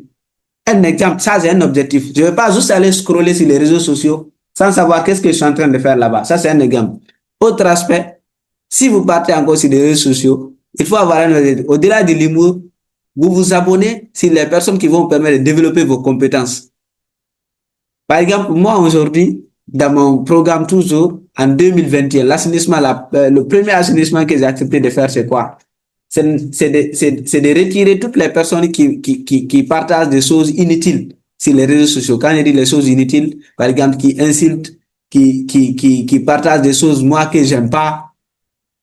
Un exemple, ça, c'est un objectif. Je ne vais pas juste aller scroller sur les réseaux sociaux sans savoir qu'est-ce que je suis en train de faire là-bas. Ça, c'est un exemple. Autre aspect, si vous partez encore sur les réseaux sociaux, il faut avoir un objectif. Au-delà de l'humour, vous vous abonnez sur les personnes qui vont vous permettre de développer vos compétences. Par exemple, moi, aujourd'hui, dans mon programme toujours, en 2021, l'assainissement, le premier assainissement que j'ai accepté de faire, c'est quoi? C'est de retirer toutes les personnes qui partagent des choses inutiles sur les réseaux sociaux. Quand je dis les choses inutiles, par exemple, qui insultent, qui partagent des choses, moi, que j'aime pas,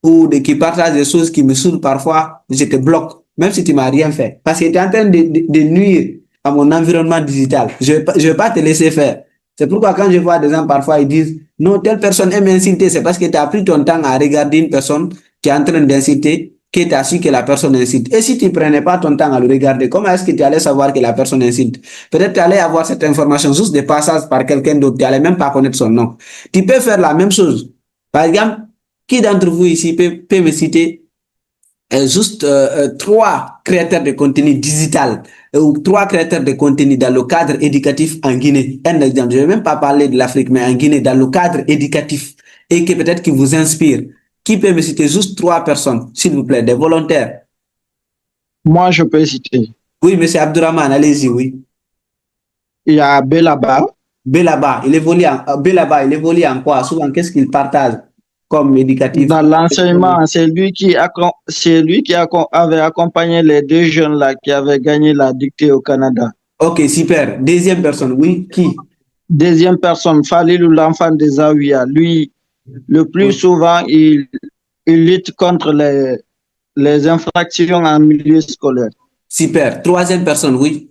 ou qui partagent des choses qui me saoulent parfois, je te bloque, même si tu m'as rien fait. Parce que tu es en train de nuire à mon environnement digital. Je vais pas te laisser faire. C'est pourquoi quand je vois des gens parfois, ils disent, non, telle personne aime insulter, c'est parce que tu as pris ton temps à regarder une personne qui est en train d'insulter, que tu as su que la personne insulte. Et si tu ne prenais pas ton temps à le regarder, comment est-ce que tu allais savoir que la personne insulte? Peut-être tu allais avoir cette information juste de passage par quelqu'un d'autre, tu n'allais même pas connaître son nom. Tu peux faire la même chose. Par exemple, qui d'entre vous ici peut me citer juste 3 créateurs de contenu digital ou 3 créateurs de contenu dans le cadre éducatif en Guinée? Un exemple, je ne vais même pas parler de l'Afrique, mais en Guinée, dans le cadre éducatif et que peut-être qui vous inspire. Qui peut me citer juste 3 personnes, s'il vous plaît, des volontaires? Moi, je peux citer. Oui, monsieur Abdourahmane, allez-y, oui. Il y a Belaba. Belaba, il évolue en quoi? Souvent, qu'est-ce qu'il partage comme éducatif? Dans l'enseignement, c'est lui qui avait accompagné les 2 jeunes là qui avaient gagné la dictée au Canada. Ok, super. Deuxième personne, oui, qui? Deuxième personne, Falilou, l'enfant des Zawiya. Lui, le plus souvent, il lutte contre les infractions en milieu scolaire. Super. Troisième personne, oui.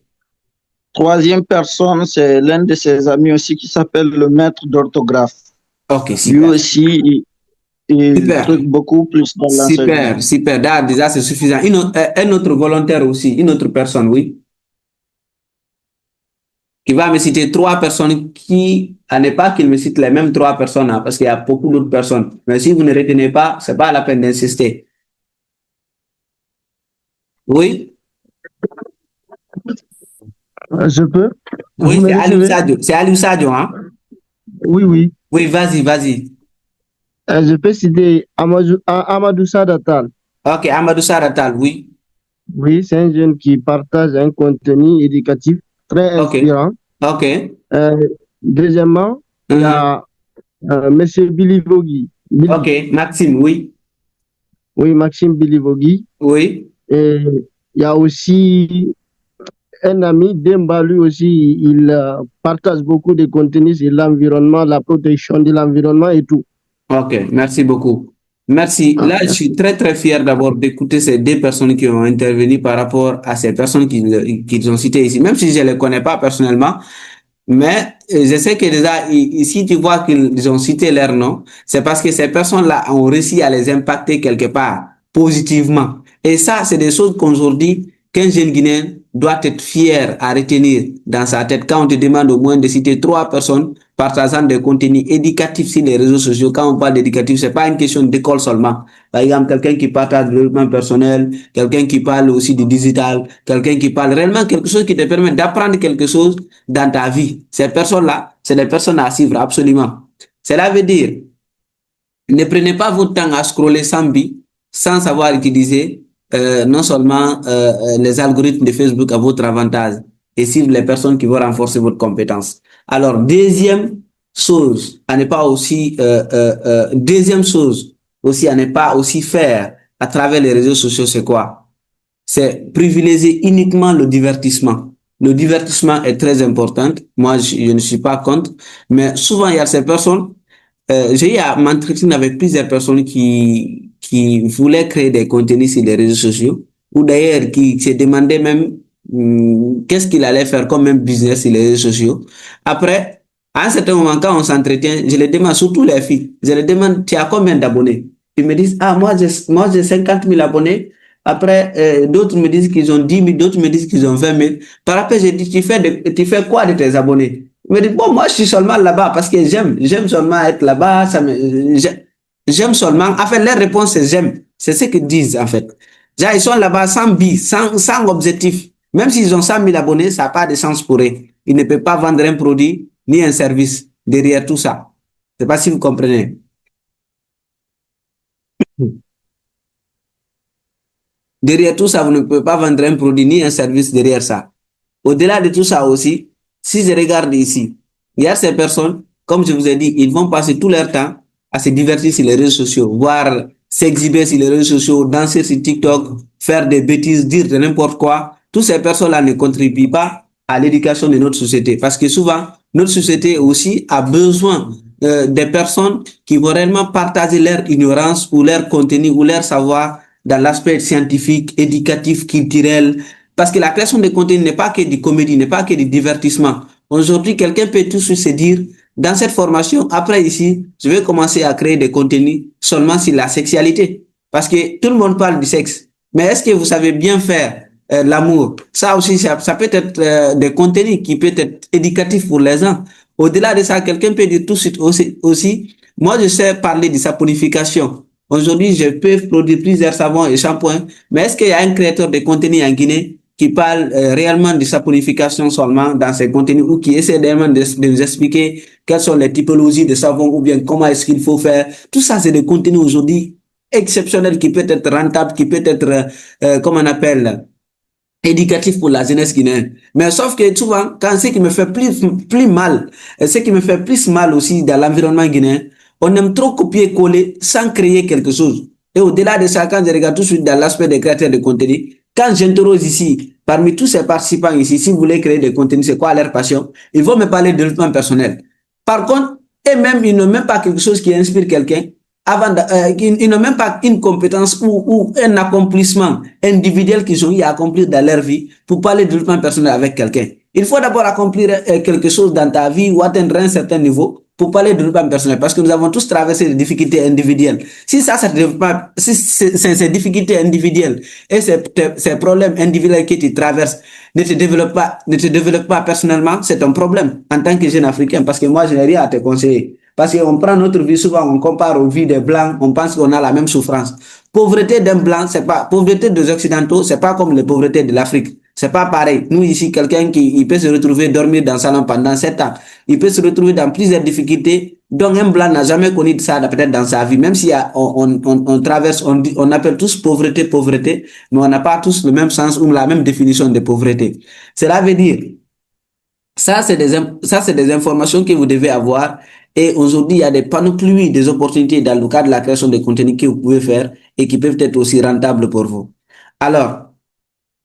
Troisième personne, c'est l'un de ses amis aussi qui s'appelle le maître d'orthographe. Ok, super. Lui aussi, il truc beaucoup plus dans l'enseignement. Super. Déjà, c'est suffisant. Un autre volontaire aussi, une autre personne, oui. Qui va me citer 3 personnes qui, à ne pas qu'il me cite les mêmes 3 personnes, hein, parce qu'il y a beaucoup d'autres personnes. Mais si vous ne retenez pas, c'est pas la peine d'insister. Oui? Je peux? Oui, c'est Aliou Sadio. C'est Aliou Sadio, hein? Oui. Oui, vas-y. Je peux citer Amadou Sadatal. Ok, Amadou Sadatal, oui. Oui, c'est un jeune qui partage un contenu éducatif très inspirant. Ok. Deuxièmement, il y a M. Billy Vogui. Ok, Maxime, oui. Oui, Maxime Billy Vogui. Oui. Et il y a aussi un ami, Demba, lui aussi, il partage beaucoup de contenus sur l'environnement, la protection de l'environnement et tout. Ok, merci beaucoup. Merci. Là, je suis très, très fier d'abord d'écouter ces 2 personnes qui ont intervenu par rapport à ces personnes qu'ils ont citées ici, même si je ne les connais pas personnellement. Mais je sais que déjà, ici, tu vois qu'ils ont cité leur nom, c'est parce que ces personnes-là ont réussi à les impacter quelque part positivement. Et ça, c'est des choses qu'aujourd'hui, qu'un jeune Guinéen doit être fier à retenir dans sa tête. Quand on te demande au moins de citer 3 personnes partageant des contenus éducatifs sur les réseaux sociaux, quand on parle d'éducatif, c'est pas une question d'école seulement. Par exemple, quelqu'un qui partage le développement personnel, quelqu'un qui parle aussi du digital, quelqu'un qui parle réellement quelque chose qui te permet d'apprendre quelque chose dans ta vie. Ces personnes-là, c'est des personnes à suivre, absolument. Cela veut dire, ne prenez pas votre temps à scroller sans but, sans savoir utiliser non seulement les algorithmes de Facebook à votre avantage et suivre les personnes qui vont renforcer votre compétence. Alors, deuxième chose à ne pas aussi faire à travers les réseaux sociaux, c'est quoi? C'est privilégier uniquement le divertissement. Le divertissement est très important. Moi, je ne suis pas contre, mais souvent il y a ces personnes j'ai eu à m'entretenir avec plusieurs personnes qui voulaient créer des contenus sur les réseaux sociaux, ou d'ailleurs qui se demandaient même qu'est-ce qu'il allait faire comme même business sur les réseaux sociaux. Après, à un certain moment, quand on s'entretient, je les demande, surtout les filles, je les demande, tu as combien d'abonnés? Ils me disent, ah, moi j'ai 50 000 abonnés. Après, d'autres me disent qu'ils ont 10 000, d'autres me disent qu'ils ont 20 000. Par après, j'ai dit, tu fais quoi de tes abonnés? Ils me disent, bon, moi, je suis seulement là-bas parce que j'aime seulement être là-bas. J'aime seulement. En fait, leur réponse, c'est j'aime. C'est ce qu'ils disent, en fait. Genre, ils sont là-bas sans but, sans objectif. Même s'ils ont 100 000 abonnés, ça n'a pas de sens pour eux. Ils ne peuvent pas vendre un produit ni un service derrière tout ça. Je ne sais pas si vous comprenez. Derrière tout ça, vous ne pouvez pas vendre un produit ni un service derrière ça. Au-delà de tout ça aussi, si je regarde ici, il y a ces personnes, comme je vous ai dit, ils vont passer tout leur temps à se divertir sur les réseaux sociaux, voire s'exhiber sur les réseaux sociaux, danser sur TikTok, faire des bêtises, dire de n'importe quoi. Toutes ces personnes-là ne contribuent pas à l'éducation de notre société. Parce que souvent, notre société aussi a besoin des personnes qui vont réellement partager leur ignorance ou leur contenu ou leur savoir dans l'aspect scientifique, éducatif, culturel. Parce que la création de contenu n'est pas que du comédie, n'est pas que du divertissement. Aujourd'hui, quelqu'un peut tout de suite se dire, dans cette formation, après ici, je vais commencer à créer des contenus seulement sur la sexualité. Parce que tout le monde parle du sexe. Mais est-ce que vous savez bien faire l'amour? Ça aussi, ça peut être des contenus qui peuvent être éducatifs pour les gens. Au-delà de ça, quelqu'un peut dire tout de suite aussi, moi je sais parler de saponification. Aujourd'hui, je peux produire plusieurs savons et shampoings, mais est-ce qu'il y a un créateur de contenu en Guinée qui parle réellement de saponification seulement dans ses contenus ou qui essaie vraiment de nous expliquer quelles sont les typologies de savons ou bien comment est-ce qu'il faut faire? Tout ça, c'est des contenus aujourd'hui exceptionnels qui peut être rentable, qui peut être, comment on appelle, éducatif pour la jeunesse guinéenne. Mais sauf que souvent, quand ce qui me fait plus mal, ce qui me fait plus mal aussi dans l'environnement guinéen, on aime trop copier-coller sans créer quelque chose. Et au-delà de ça, quand je regarde tout de suite dans l'aspect des créateurs de contenu, quand j'interroge ici, parmi tous ces participants ici, si vous voulez créer des contenus, c'est quoi leur passion? Ils vont me parler de développement personnel. Par contre, eux-mêmes, ils n'ont même pas quelque chose qui inspire quelqu'un. Ils n'ont même pas une compétence ou un accomplissement individuel qu'ils ont eu à accomplir dans leur vie pour parler de développement personnel avec quelqu'un. Il faut d'abord accomplir quelque chose dans ta vie ou atteindre un certain niveau pour parler de développement personnel, parce que nous avons tous traversé des difficultés individuelles. Si ça, si ces difficultés individuelles et ces problèmes individuels que tu traverses ne te développent pas personnellement, c'est un problème en tant que jeune Africain, parce que moi, je n'ai rien à te conseiller. Parce qu'on prend notre vie, souvent on compare aux vies des Blancs, on pense qu'on a la même souffrance. Pauvreté d'un Blanc, c'est pas, pauvreté des Occidentaux, c'est pas comme les pauvretés de l'Afrique. C'est pas pareil. Nous, ici, quelqu'un il peut se retrouver dormir dans sa lampe pendant 7 ans. Il peut se retrouver dans plusieurs difficultés. Donc, un Blanc n'a jamais connu ça, peut-être dans sa vie. Même si on traverse, on appelle tous pauvreté, mais on n'a pas tous le même sens ou la même définition de pauvreté. Cela veut dire, ça, c'est des informations que vous devez avoir. Et aujourd'hui, il y a des panoplies, des opportunités dans le cadre de la création de contenu que vous pouvez faire et qui peuvent être aussi rentables pour vous. Alors,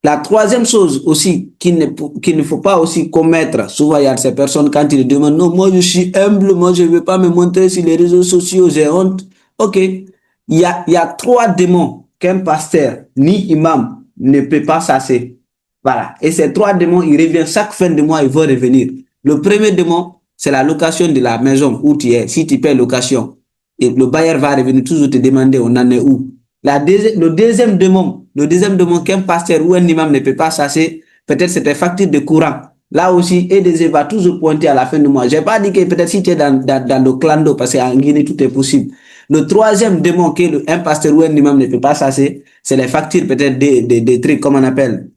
la troisième chose aussi qu'il ne faut pas aussi commettre, souvent il y a ces personnes quand ils demandent, non, moi je suis humble, moi je ne veux pas me montrer sur les réseaux sociaux, j'ai honte. Ok, il y a 3 démons qu'un pasteur ni imam ne peut pas chasser. Voilà, et ces 3 démons, ils reviennent chaque fin de mois, ils vont revenir. Le premier démon, c'est la location de la maison où tu es. Si tu payes location, et le bailleur va revenir toujours te demander on en est où. Le deuxième démon qu'un pasteur ou un imam ne peut pas chasser, peut-être c'est tes factures de courant. Là aussi, EDG va toujours pointer à la fin du mois. Je n'ai pas dit que peut-être si tu es dans le clando, parce qu'en Guinée, tout est possible. Le troisième démon qu'un pasteur ou un imam ne peut pas chasser, c'est les factures peut-être des trucs, comme on appelle,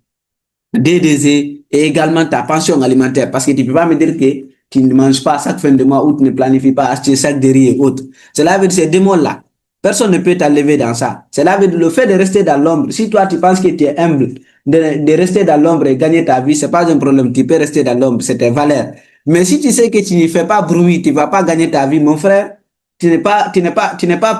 DDZ, et également ta pension alimentaire. Parce que tu ne peux pas me dire que tu ne manges pas chaque fin de mois ou tu ne planifies pas acheter chaque riz et autres. Cela veut dire ces démons-là. Personne ne peut t'enlever dans ça. Cela veut dire le fait de rester dans l'ombre. Si toi, tu penses que tu es humble, de rester dans l'ombre et gagner ta vie, c'est pas un problème. Tu peux rester dans l'ombre, c'est tes valeurs. Mais si tu sais que tu ne fais pas bruit, tu ne vas pas gagner ta vie, mon frère, tu n'es pas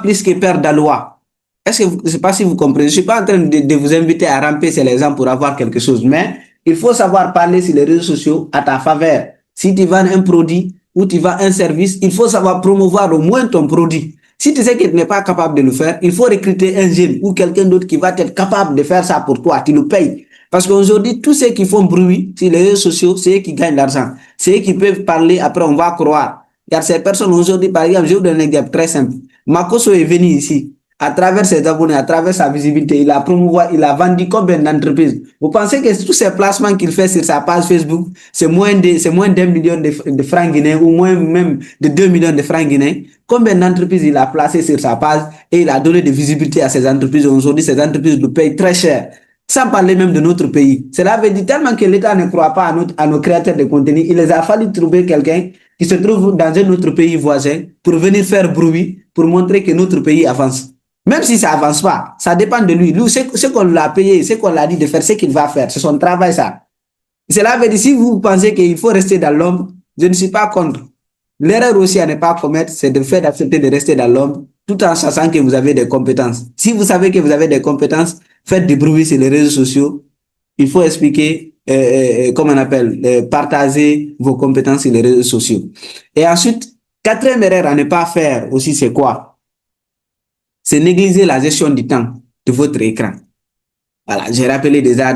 plus que père d'Alois. Est-ce que je ne sais pas si vous comprenez? Je ne suis pas en train de vous inviter à ramper chez les gens pour avoir quelque chose, mais il faut savoir parler sur les réseaux sociaux à ta faveur. Si tu vends un produit, ou tu vends un service, il faut savoir promouvoir au moins ton produit. Si tu sais que tu n'es pas capable de le faire, il faut recruter un jeune ou quelqu'un d'autre qui va être capable de faire ça pour toi. Tu le payes. Parce qu'aujourd'hui, tous ceux qui font bruit sur les réseaux sociaux, c'est eux qui gagnent l'argent. C'est eux qui peuvent parler, après on va croire. Il y a ces personnes aujourd'hui, par exemple, je vous donne un exemple très simple. Makoso est venu ici. À travers ses abonnés, à travers sa visibilité, il a vendu combien d'entreprises? Vous pensez que tous ces placements qu'il fait sur sa page Facebook, c'est moins d'1 million de francs guinéens ou moins même de 2 millions de francs guinéens? Combien d'entreprises il a placé sur sa page et il a donné de visibilité à ces entreprises? Aujourd'hui, ces entreprises le payent très cher. Sans parler même de notre pays. Cela veut dire tellement que l'État ne croit pas à nos créateurs de contenu, il les a fallu trouver quelqu'un qui se trouve dans un autre pays voisin pour venir faire bruit, pour montrer que notre pays avance. Même si ça avance pas, ça dépend de lui. Lui, ce qu'on l'a payé, ce qu'on l'a dit de faire, ce qu'il va faire, c'est son travail, ça. Cela veut dire, si vous pensez qu'il faut rester dans l'ombre, je ne suis pas contre. L'erreur aussi à ne pas commettre, c'est de faire d'accepter de rester dans l'ombre, tout en sachant que vous avez des compétences. Si vous savez que vous avez des compétences, faites du bruit sur les réseaux sociaux. Il faut expliquer, comment on appelle, partager vos compétences sur les réseaux sociaux. Et ensuite, quatrième erreur à ne pas faire aussi, c'est quoi? C'est négliger la gestion du temps de votre écran. Voilà, j'ai rappelé déjà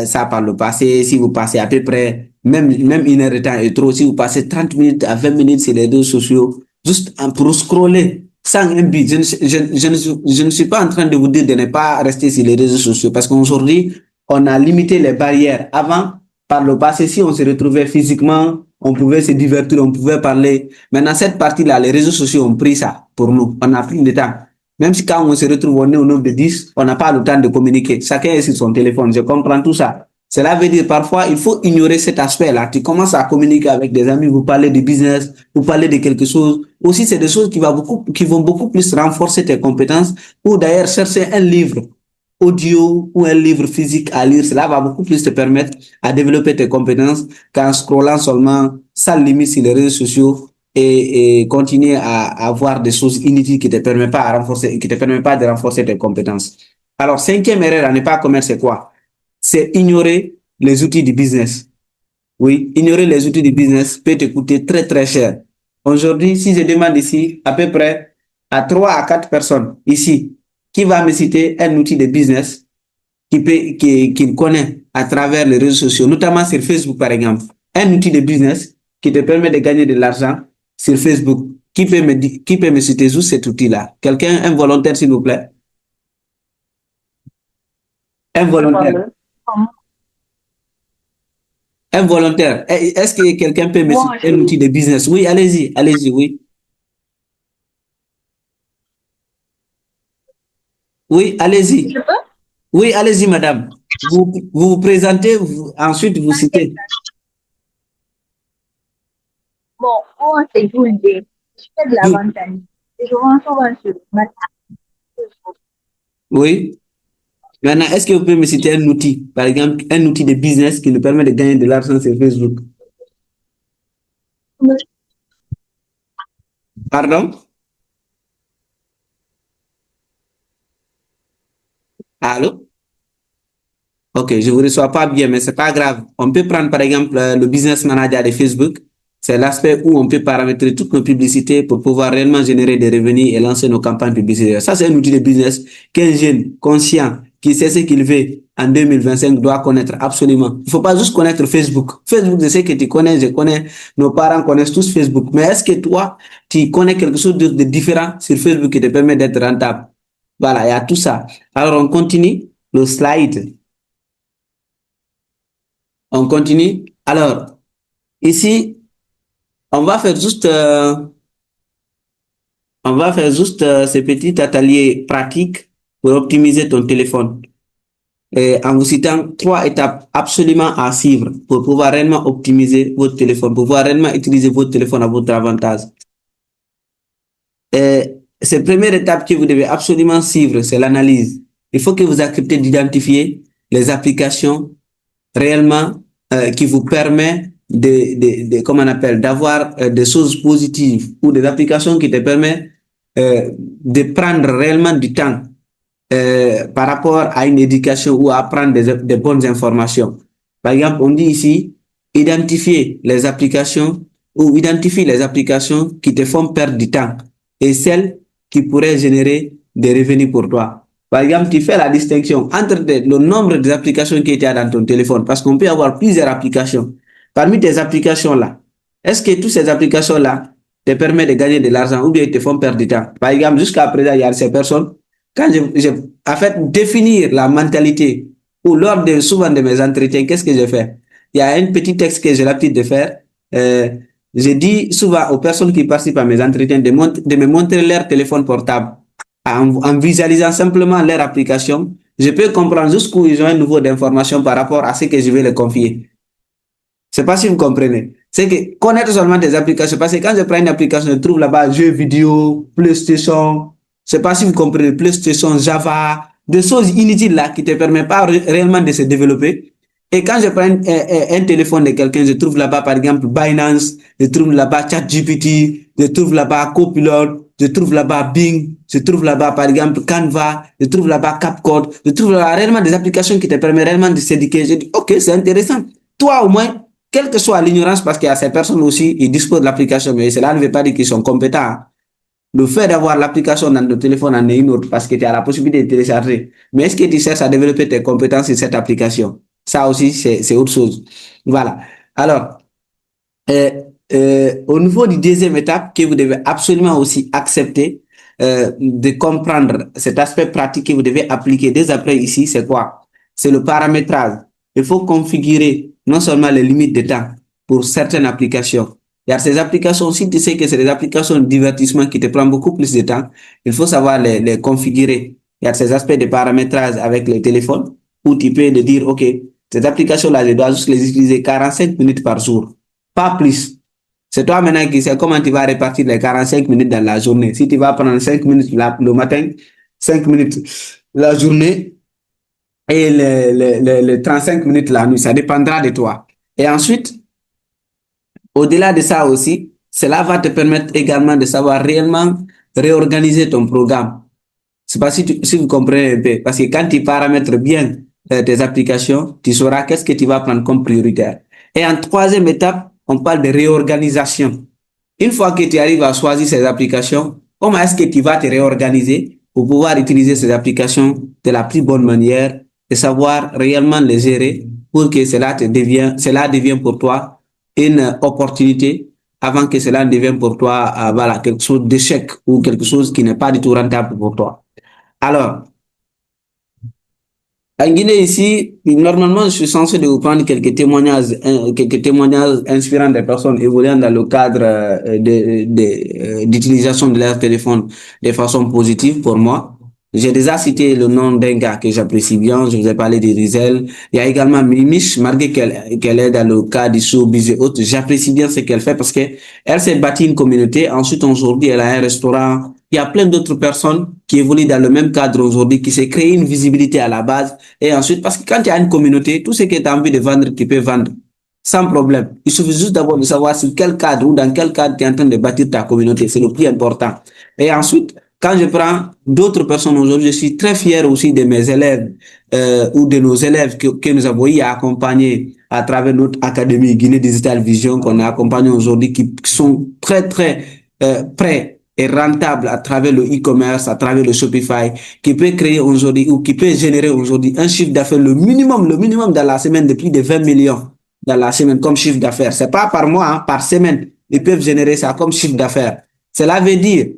ça par le passé. Si vous passez à peu près, même 1 heure de temps est trop, si vous passez 30 minutes à 20 minutes sur les réseaux sociaux, juste pour scroller, sans un but. Je ne suis pas en train de vous dire de ne pas rester sur les réseaux sociaux parce qu'aujourd'hui, on a limité les barrières. Avant, par le passé, si on se retrouvait physiquement, on pouvait se divertir, on pouvait parler. Maintenant, cette partie-là, les réseaux sociaux ont pris ça pour nous. On n'a plus de temps. Même si quand on se retrouve, on est au nombre de 10, on n'a pas le temps de communiquer. Chacun est sur son téléphone. Je comprends tout ça. Cela veut dire parfois, il faut ignorer cet aspect-là. Tu commences à communiquer avec des amis, vous parlez de business, vous parlez de quelque chose. Aussi, c'est des choses qui vont beaucoup plus renforcer tes compétences. Ou d'ailleurs, chercher un livre audio ou un livre physique à lire. Cela va beaucoup plus te permettre à développer tes compétences qu'en scrollant seulement sans limite sur les réseaux sociaux et continuer à avoir des choses inutiles qui te permettent pas de renforcer tes compétences. Alors, cinquième erreur à ne pas commettre, c'est quoi? C'est ignorer les outils du business. Oui, ignorer les outils du business peut te coûter très, très cher. Aujourd'hui, si je demande ici à peu près à 3 à 4 personnes ici, qui va me citer un outil de business qu'il connaît à travers les réseaux sociaux, notamment sur Facebook par exemple, un outil de business qui te permet de gagner de l'argent sur Facebook. Qui peut me citer juste cet outil-là? Quelqu'un, un volontaire s'il vous plaît? Un volontaire. Un volontaire. Est-ce que quelqu'un peut me citer un outil de business? Oui, allez-y, oui. Oui, allez-y. Oui, allez-y, madame. Vous présentez, ensuite vous citez. Bon, moi, c'est Goulde. Je fais de la vente en ligne. Et je vends souvent sur Facebook. Oui. Maintenant, est-ce que vous pouvez me citer un outil, par exemple, un outil de business qui nous permet de gagner de l'argent sur Facebook? Pardon? Allô? Ok, je ne vous reçois pas bien, mais ce n'est pas grave. On peut prendre par exemple le business manager de Facebook. C'est l'aspect où on peut paramétrer toutes nos publicités pour pouvoir réellement générer des revenus et lancer nos campagnes publicitaires. Ça, c'est un outil de business qu'un jeune conscient qui sait ce qu'il veut en 2025 doit connaître absolument. Il ne faut pas juste connaître Facebook. Facebook, je sais que tu connais, je connais, nos parents connaissent tous Facebook. Mais est-ce que toi, tu connais quelque chose de différent sur Facebook qui te permet d'être rentable? Voilà, il y a tout ça. Alors, on continue le slide. On continue. Alors, ici, on va faire juste ce petit atelier pratique pour optimiser ton téléphone. Et en vous citant 3 étapes absolument à suivre pour pouvoir réellement optimiser votre téléphone, pour pouvoir réellement utiliser votre téléphone à votre avantage. Et cette première étape que vous devez absolument suivre, c'est l'analyse. Il faut que vous acceptez d'identifier les applications réellement qui vous permettent comment on appelle, d'avoir des choses positives ou des applications qui te permettent de prendre réellement du temps par rapport à une éducation ou à apprendre des bonnes informations. Par exemple, on dit ici, identifier les applications ou identifie les applications qui te font perdre du temps et celles qui pourraient générer des revenus pour toi. Par exemple, tu fais la distinction entre le nombre d'applications qui étaient dans ton téléphone, parce qu'on peut avoir plusieurs applications. Parmi tes applications-là, est-ce que toutes ces applications-là te permettent de gagner de l'argent ou bien ils te font perdre du temps? Par exemple, jusqu'à présent, il y a ces personnes, quand en fait, définir la mentalité ou lors de souvent de mes entretiens, qu'est-ce que je fais? Il y a un petit texte que j'ai l'habitude de faire. Je dis souvent aux personnes qui participent à mes entretiens de me montrer leur téléphone portable. En visualisant simplement leur application, je peux comprendre jusqu'où ils ont un niveau d'information par rapport à ce que je vais leur confier. C'est pas si vous comprenez. C'est que connaître seulement des applications, parce que quand je prends une application, je trouve là-bas jeux vidéo, PlayStation, c'est pas si vous comprenez, PlayStation, Java, des choses inutiles là qui te permettent pas réellement de se développer. Et quand je prends un téléphone de quelqu'un, je trouve là-bas par exemple Binance, je trouve là-bas ChatGPT, je trouve là-bas Copilot, je trouve là-bas Bing, je trouve là-bas par exemple Canva, je trouve là-bas CapCode, je trouve là réellement des applications qui te permettent réellement de s'éduquer. Je dis, ok, c'est intéressant. Toi au moins, quelle que soit l'ignorance, parce qu'il y a ces personnes aussi, ils disposent de l'application, mais cela ne veut pas dire qu'ils sont compétents. Le fait d'avoir l'application dans le téléphone en est une autre, parce que tu as la possibilité de télécharger. Mais est-ce que tu cherches à développer tes compétences sur cette application? Ça aussi, c'est autre chose. Voilà. Alors, au niveau du deuxième étape que vous devez absolument aussi accepter, de comprendre cet aspect pratique que vous devez appliquer dès après ici, c'est quoi? C'est le paramétrage. Il faut configurer non seulement les limites de temps pour certaines applications. Il y a ces applications, si tu sais que c'est des applications de divertissement qui te prennent beaucoup plus de temps, il faut savoir les configurer. Il y a ces aspects de paramétrage avec les téléphones où tu peux te dire, OK, ces applications-là, je dois juste les utiliser 45 minutes par jour, pas plus. C'est toi maintenant qui sais comment tu vas répartir les 45 minutes dans la journée. Si tu vas prendre 5 minutes le matin, 5 minutes la journée et les 35 minutes la nuit, ça dépendra de toi. Et ensuite, au-delà de ça aussi, cela va te permettre également de savoir réellement réorganiser ton programme. Je ne sais pas si vous comprenez un peu, parce que quand tu paramètres bien tes applications, tu sauras qu'est-ce que tu vas prendre comme prioritaire. Et en troisième étape, on parle de réorganisation. Une fois que tu arrives à choisir ces applications, comment est-ce que tu vas te réorganiser pour pouvoir utiliser ces applications de la plus bonne manière et savoir réellement les gérer pour que cela devienne pour toi une opportunité avant que cela devienne pour toi voilà, quelque chose d'échec ou quelque chose qui n'est pas du tout rentable pour toi. Alors, en Guinée ici, normalement, je suis censé de vous prendre quelques témoignages inspirants des personnes évoluant dans le cadre d'utilisation de leur téléphone de façon positive pour moi. J'ai déjà cité le nom d'un gars que j'apprécie bien, je vous ai parlé de Rizel. Il y a également Mimish, malgré qu'elle est dans le cas du showbiz et autres, j'apprécie bien ce qu'elle fait parce que elle s'est bâtie une communauté. Ensuite, aujourd'hui, elle a un restaurant. Il y a plein d'autres personnes qui évoluent dans le même cadre aujourd'hui, qui s'est créé une visibilité à la base. Et ensuite, parce que quand il y a une communauté, tout ce que tu as envie de vendre, tu peux vendre sans problème. Il suffit juste d'abord de savoir sur quel cadre ou dans quel cadre tu es en train de bâtir ta communauté. C'est le plus important. Et ensuite, quand je prends d'autres personnes aujourd'hui, je suis très fier aussi de mes élèves ou de nos élèves que nous avons eu à accompagner à travers notre Académie Guinée Digital Vision qu'on a accompagné aujourd'hui, qui sont très, très prêts et rentables à travers le e-commerce, à travers le Shopify, qui peut créer aujourd'hui ou qui peut générer aujourd'hui un chiffre d'affaires, le minimum dans la semaine de plus de 20 millions dans la semaine comme chiffre d'affaires. C'est pas par mois, hein, par semaine. Ils peuvent générer ça comme chiffre d'affaires. Cela veut dire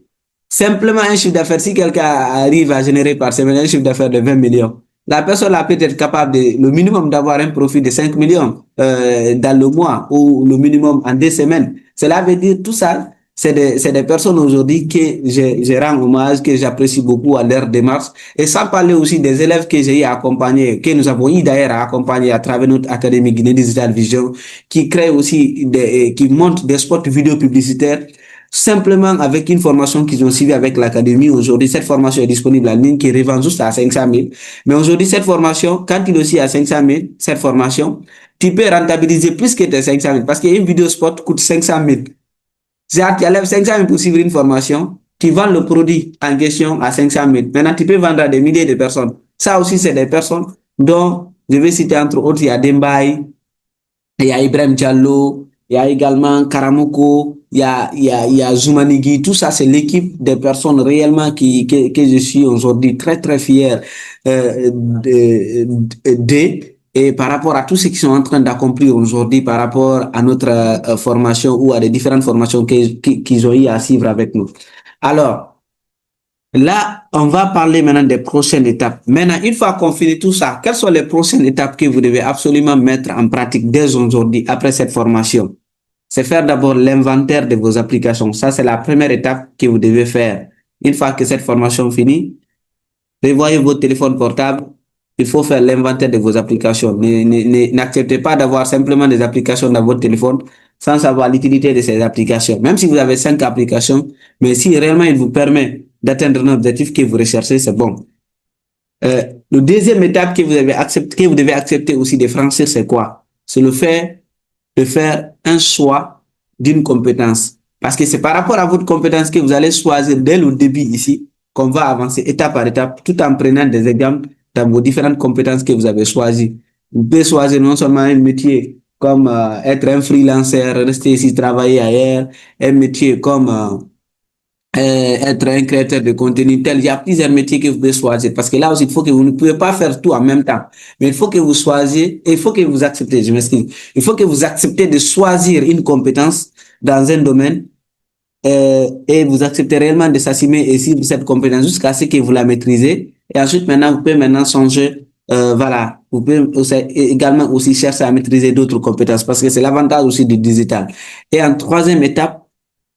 simplement un chiffre d'affaires, si quelqu'un arrive à générer par semaine un chiffre d'affaires de 20 millions, la personne là peut être capable le minimum d'avoir un profit de 5 millions dans le mois ou le minimum en 2 semaines. Cela veut dire tout ça, c'est des personnes aujourd'hui que je rends hommage, que j'apprécie beaucoup à leur démarche. Et sans parler aussi des élèves que j'ai eu à accompagner, que nous avons eu d'ailleurs à accompagner à travers notre Académie Guinée Digital Vision, qui crée aussi qui montent des spots vidéo publicitaires simplement avec une formation qu'ils ont suivie avec l'Académie. Aujourd'hui, cette formation est disponible en ligne qui revend juste à 500 000. Mais aujourd'hui, cette formation, quand il est aussi à 500 000, cette formation, tu peux rentabiliser plus que tes 500 000 parce qu'une vidéo spot coûte 500 000. C'est-à-dire, tu enlèves 500 000 pour suivre une formation, tu vends le produit en question à 500 000. Maintenant, tu peux vendre à des milliers de personnes. Ça aussi, c'est des personnes dont je vais citer entre autres, il y a Dembaï, il y a Ibrahim Diallo, il y a également Karamoko, il y a Zumanigi. Tout ça, c'est l'équipe des personnes réellement que je suis aujourd'hui très, très fier et par rapport à tout ce qu'ils sont en train d'accomplir aujourd'hui par rapport à notre formation ou à des différentes formations qu'ils ont eu à suivre avec nous. Alors, là, on va parler maintenant des prochaines étapes. Maintenant, une fois qu'on finit tout ça, quelles sont les prochaines étapes que vous devez absolument mettre en pratique dès aujourd'hui après cette formation? C'est faire d'abord l'inventaire de vos applications. Ça, c'est la première étape que vous devez faire. Une fois que cette formation finit, prévoyez votre téléphone portable. Il faut faire l'inventaire de vos applications. N'acceptez pas d'avoir simplement des applications dans votre téléphone sans savoir l'utilité de ces applications. Même si vous avez 5 applications, mais si réellement il vous permet d'atteindre un objectif que vous recherchez, c'est bon. Le deuxième étape que vous devez accepter aussi de franchir, c'est quoi? C'est le fait de faire un choix d'une compétence. Parce que c'est par rapport à votre compétence que vous allez choisir dès le début ici qu'on va avancer étape par étape tout en prenant des exemples dans vos différentes compétences que vous avez choisies. Vous pouvez choisir non seulement un métier comme être un freelancer, rester ici, travailler ailleurs, un métier comme être un créateur de contenu tel. Il y a plusieurs métiers que vous pouvez choisir parce que là aussi, il faut que vous ne pouvez pas faire tout en même temps. Mais il faut que vous choisissiez et il faut que vous acceptez, je m'excuse, il faut que vous acceptez de choisir une compétence dans un domaine et vous acceptez réellement de s'assumer et suivre cette compétence jusqu'à ce que vous la maîtrisez. Et ensuite, maintenant, vous pouvez maintenant changer, voilà. Vous pouvez aussi, également aussi chercher à maîtriser d'autres compétences parce que c'est l'avantage aussi du digital. Et en troisième étape,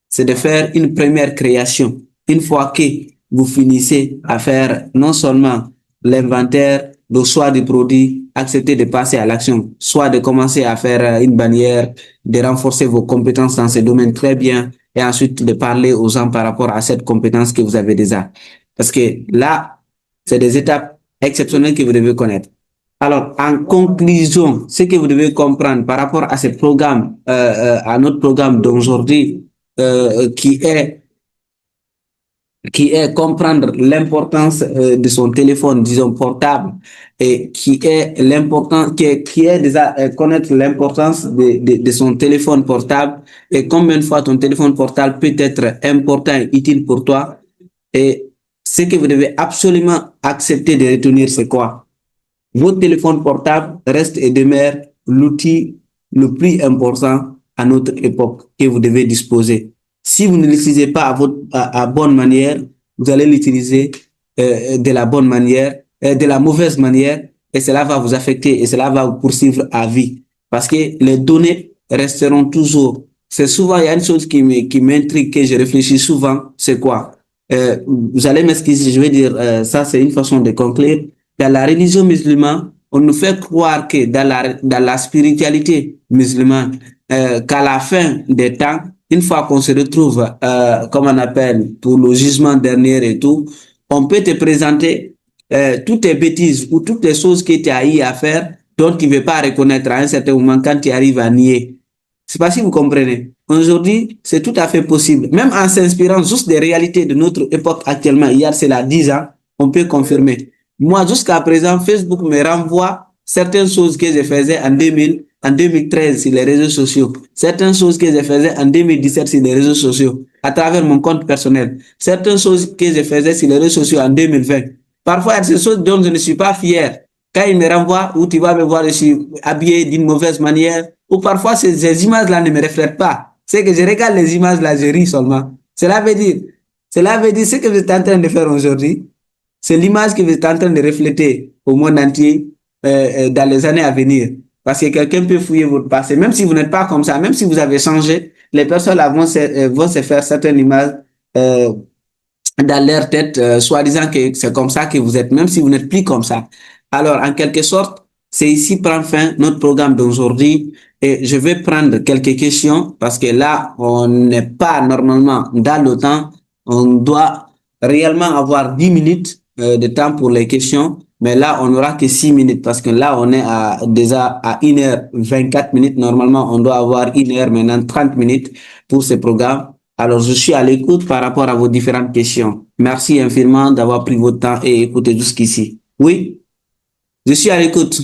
c'est de faire une première création. Une fois que vous finissez à faire non seulement l'inventaire, le choix du produit, accepter de passer à l'action, soit de commencer à faire une bannière, de renforcer vos compétences dans ce domaine très bien, et ensuite de parler aux gens par rapport à cette compétence que vous avez déjà. Parce que là, c'est des étapes exceptionnelles que vous devez connaître. Alors, en conclusion, ce que vous devez comprendre par rapport à ce programme, à notre programme d'aujourd'hui, qui est comprendre l'importance de son téléphone, disons portable, et qui est déjà connaître l'importance de son téléphone portable et combien de fois ton téléphone portable peut être important et utile pour toi. Et ce que vous devez absolument accepter de retenir, c'est quoi? Votre téléphone portable reste et demeure l'outil le plus important à notre époque que vous devez disposer. Si vous ne l'utilisez pas à bonne manière, vous allez l'utiliser de la bonne manière, de la mauvaise manière, et cela va vous affecter et cela va vous poursuivre à vie. Parce que les données resteront toujours. C'est souvent, il y a une chose qui m'intrigue, que je réfléchis souvent, c'est quoi? Vous allez m'excuser, je vais dire, ça c'est une façon de conclure. Dans la religion musulmane, on nous fait croire que dans la spiritualité musulmane, qu'à la fin des temps, une fois qu'on se retrouve, comme on appelle, pour le jugement dernier et tout, on peut te présenter toutes tes bêtises ou toutes les choses que tu as eu à faire dont tu ne veux pas reconnaître à un certain moment quand tu arrives à nier. C'est pas si vous comprenez. Aujourd'hui, c'est tout à fait possible. Même en s'inspirant juste des réalités de notre époque actuellement, hier, c'est là 10 ans, on peut confirmer. Moi, jusqu'à présent, Facebook me renvoie certaines choses que je faisais en 2013 sur les réseaux sociaux, certaines choses que je faisais en 2017 sur les réseaux sociaux, à travers mon compte personnel, certaines choses que je faisais sur les réseaux sociaux en 2020. Parfois, il y a ces choses dont je ne suis pas fier. Quand il me renvoie, ou tu vas me voir, je suis habillé d'une mauvaise manière, ou parfois ces images-là ne me reflètent pas. C'est que je regarde les images-là, je ris seulement. Cela veut dire ce que vous êtes en train de faire aujourd'hui, c'est l'image que vous êtes en train de refléter au monde entier dans les années à venir. Parce que quelqu'un peut fouiller votre passé. Même si vous n'êtes pas comme ça, même si vous avez changé, les personnes là vont se faire certaines images dans leur tête, soi-disant que c'est comme ça que vous êtes, même si vous n'êtes plus comme ça. Alors, en quelque sorte, c'est ici prend fin notre programme d'aujourd'hui et je vais prendre quelques questions parce que là, on n'est pas normalement dans le temps. On doit réellement avoir 10 minutes de temps pour les questions, mais là, on n'aura que 6 minutes parce que là, on est déjà à 1h24. Normalement, on doit avoir 1h maintenant 30 minutes pour ce programme. Alors, je suis à l'écoute par rapport à vos différentes questions. Merci infiniment d'avoir pris votre temps et écouté jusqu'ici. Oui, je suis à l'écoute.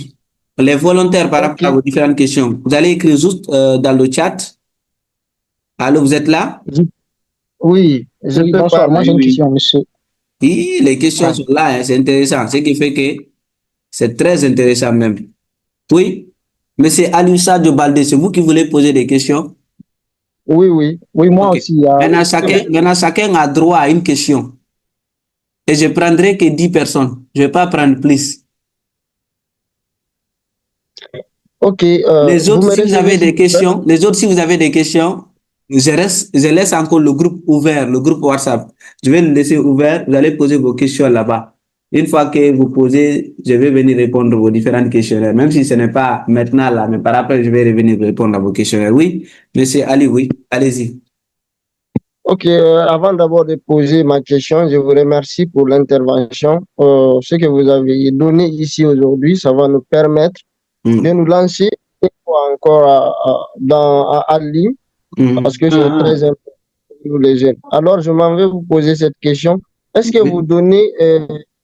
Les volontaires par rapport à vos différentes questions. Vous allez écrire juste dans le chat Allô, vous êtes là? Oui, je Oui, peux bonsoir. Moi, parler, j'ai une oui. question, monsieur. Oui, les questions Ouais. sont là, hein, c'est intéressant. Ce qui fait que c'est très intéressant même. Oui, Monsieur Alussa de Baldé, c'est vous qui voulez poser des questions? Oui, oui. Oui, moi Ok. aussi. Maintenant, chacun a droit à une question. Et je prendrai que 10 personnes. Je ne vais pas prendre plus. Ok, Les vous autres, me si vous recevez avez s'il des vous plaît? questions, les autres, si vous avez des questions, je laisse encore le groupe ouvert, le groupe WhatsApp. Je vais le laisser ouvert. Vous allez poser vos questions là-bas. Une fois que vous posez, je vais venir répondre à vos différentes questionnaires. Même si ce n'est pas maintenant là, mais par après, je vais revenir répondre à vos questionnaires. Oui, monsieur Ali, oui, allez-y. Ok, avant d'abord de poser ma question, je vous remercie pour l'intervention. Ce que vous avez donné ici aujourd'hui, ça va nous permettre de nous lancer une fois encore en ligne parce que c'est très important pour nous les jeunes. Alors, je m'en vais vous poser cette question. Est-ce que vous Oui. donnez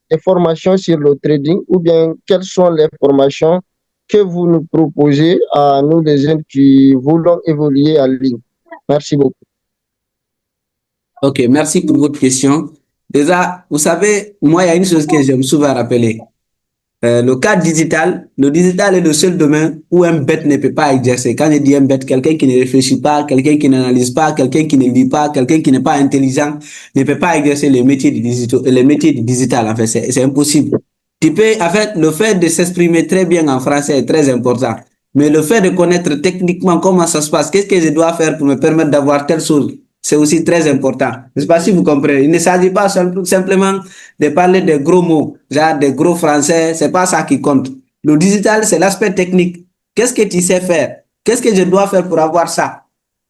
des formations sur le trading ou bien quelles sont les formations que vous nous proposez à nous les jeunes qui voulons évoluer en ligne? Merci beaucoup. Ok, merci pour votre question. Déjà, vous savez, moi, il y a une chose que j'aime souvent rappeler. Le digital est le seul domaine où un bête ne peut pas exercer. Quand je dis un bête, quelqu'un qui ne réfléchit pas, quelqu'un qui n'analyse pas, quelqu'un qui ne lit pas, quelqu'un qui n'est pas intelligent, ne peut pas exercer les métiers du digital. Les métiers du digital, en fait, c'est impossible. Tu peux, en fait, le fait de s'exprimer très bien en français est très important. Mais le fait de connaître techniquement comment ça se passe, qu'est-ce que je dois faire pour me permettre d'avoir telle chose, c'est aussi très important. Je ne sais pas si vous comprenez. Il ne s'agit pas simplement de parler des gros mots, genre des gros français, c'est pas ça qui compte. Le digital, c'est l'aspect technique. Qu'est-ce que tu sais faire? Qu'est-ce que je dois faire pour avoir ça?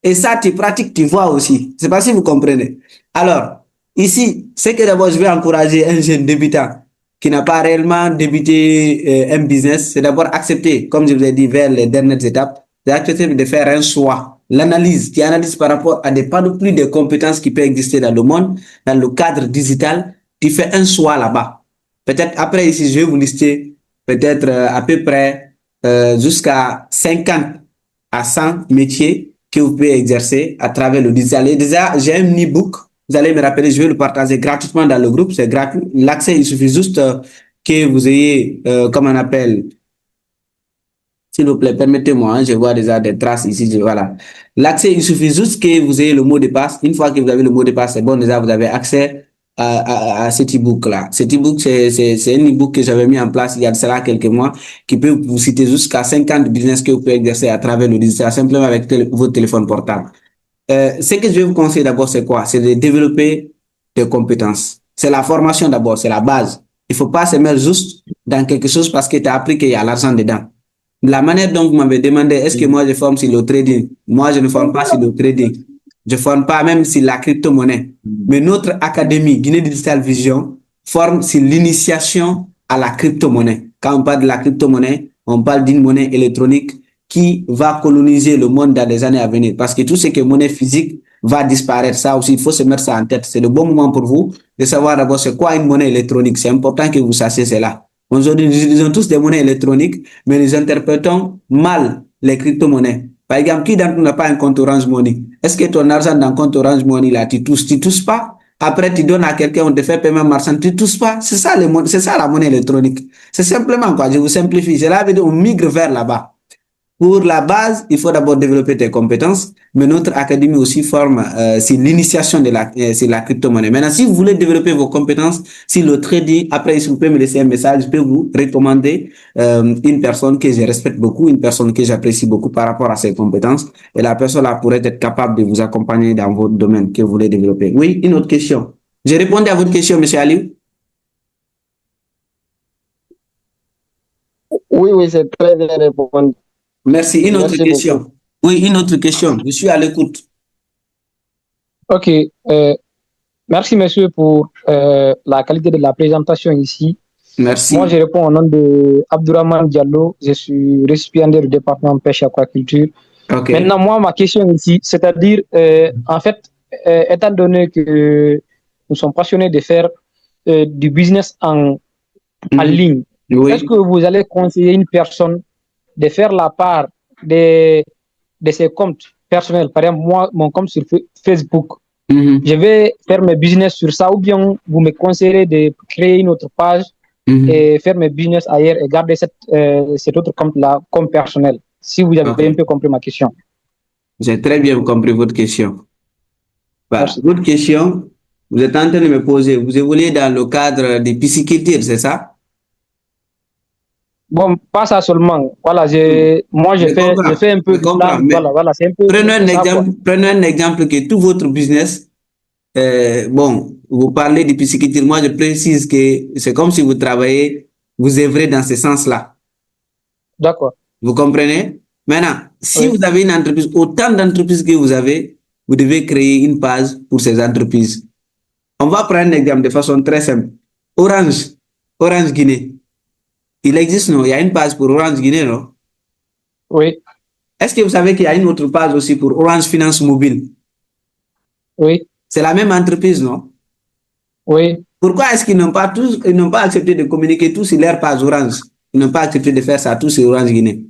Et ça, tu pratiques, tu vois aussi. Je ne sais pas si vous comprenez. Alors, ici, c'est que d'abord, je vais encourager un jeune débutant qui n'a pas réellement débuté un business, c'est d'abord accepter, comme je vous ai dit, vers les dernières étapes, d'accepter de faire un choix. L'analyse, tu analyses par rapport à des panoplies de compétences qui peuvent exister dans le monde, dans le cadre digital, tu fais un choix là-bas. Peut-être après ici, je vais vous lister peut-être à peu près jusqu'à 50 à 100 métiers que vous pouvez exercer à travers le digital. Et déjà, j'ai un e-book. Vous allez me rappeler, je vais le partager gratuitement dans le groupe. C'est gratuit. L'accès, il suffit juste que vous ayez, comment on appelle, s'il vous plaît, permettez-moi, hein, je vois déjà des traces ici. Voilà. L'accès, il suffit juste que vous ayez le mot de passe. Une fois que vous avez le mot de passe, c'est bon, déjà, vous avez accès à cet e-book-là. Cet e-book, c'est un e-book que j'avais mis en place il y a de cela quelques mois, qui peut vous citer jusqu'à 50 business que vous pouvez exercer à travers le digital, simplement avec votre téléphone portable. Ce que je vais vous conseiller d'abord, c'est quoi? C'est de développer des compétences. C'est la formation d'abord, c'est la base. Il ne faut pas se mettre juste dans quelque chose parce que tu as appris qu'il y a l'argent dedans. La manière dont vous m'avez demandé, est-ce que moi je forme sur le trading? Moi, je ne forme pas sur le trading. Je ne forme pas même sur la crypto-monnaie. Mais notre académie Guinée Digital Vision forme sur l'initiation à la crypto-monnaie. Quand on parle de la crypto-monnaie, on parle d'une monnaie électronique qui va coloniser le monde dans les années à venir. Parce que tout ce qui est monnaie physique va disparaître. Ça aussi, il faut se mettre ça en tête. C'est le bon moment pour vous de savoir d'abord c'est quoi une monnaie électronique. C'est important que vous sachiez cela. Aujourd'hui, nous utilisons tous des monnaies électroniques, mais nous interprétons mal les crypto-monnaies. Par exemple, qui d'entre nous n'a pas un compte Orange Money? Est-ce que ton argent dans le compte Orange Money, là, tu touches pas? Après, tu donnes à quelqu'un, on te fait paiement marchand, tu touches pas? C'est ça, c'est ça la monnaie électronique. C'est simplement quoi, je vous simplifie. C'est là, on migre vers là-bas. Pour la base, il faut d'abord développer tes compétences, mais notre académie aussi forme sur l'initiation de la crypto-monnaie. Maintenant, si vous voulez développer vos compétences sur le trading, après, si vous pouvez me laisser un message, je peux vous recommander une personne que je respecte beaucoup, une personne que j'apprécie beaucoup par rapport à ses compétences, et la personne-là pourrait être capable de vous accompagner dans votre domaine que vous voulez développer. Oui, une autre question. J'ai répondu à votre question, monsieur Ali. Oui, oui, c'est très bien répondu. Merci. Une autre Merci question. beaucoup. Oui, une autre question. Je suis à l'écoute. Ok. Merci, monsieur, pour la qualité de la présentation ici. Merci. Moi, je réponds au nom de Abdourahmane Diallo. Je suis récipiendaire du département pêche et aquaculture. Okay. Maintenant, moi, ma question ici, c'est-à-dire, en fait, étant donné que nous sommes passionnés de faire du business en ligne, oui. Est-ce que vous allez conseiller une personne de faire la part de ses comptes personnel. Par exemple, moi, mon compte sur Facebook, je vais faire mes business sur ça, ou bien vous me conseillerez de créer une autre page et faire mes business ailleurs et garder cet autre compte-là comme personnel, si vous avez un peu compris ma question. J'ai très bien compris votre question. Voilà. Merci. Votre question, vous êtes en train de me poser, vous évoluez dans le cadre des pisciculture, c'est ça? Bon, pas ça seulement. Voilà, moi, je fais un peu je comprends, mais voilà, c'est un peu prenez un exemple que tout votre business, bon, vous parlez de pisciculture, moi je précise que c'est comme si vous travaillez, vous œuvrez dans ce sens-là. D'accord. Vous comprenez? Maintenant, si Oui. vous avez une entreprise, autant d'entreprises que vous avez, vous devez créer une page pour ces entreprises. On va prendre un exemple de façon très simple. Orange Guinée. Il existe, non? Il y a une page pour Orange Guinée, non? Oui. Est-ce que vous savez qu'il y a une autre page aussi pour Orange Finance Mobile? Oui. C'est la même entreprise, non? Oui. Pourquoi est-ce qu'ils n'ont pas accepté de communiquer tous sur leur page Orange? Ils n'ont pas accepté de faire ça tous sur Orange Guinée.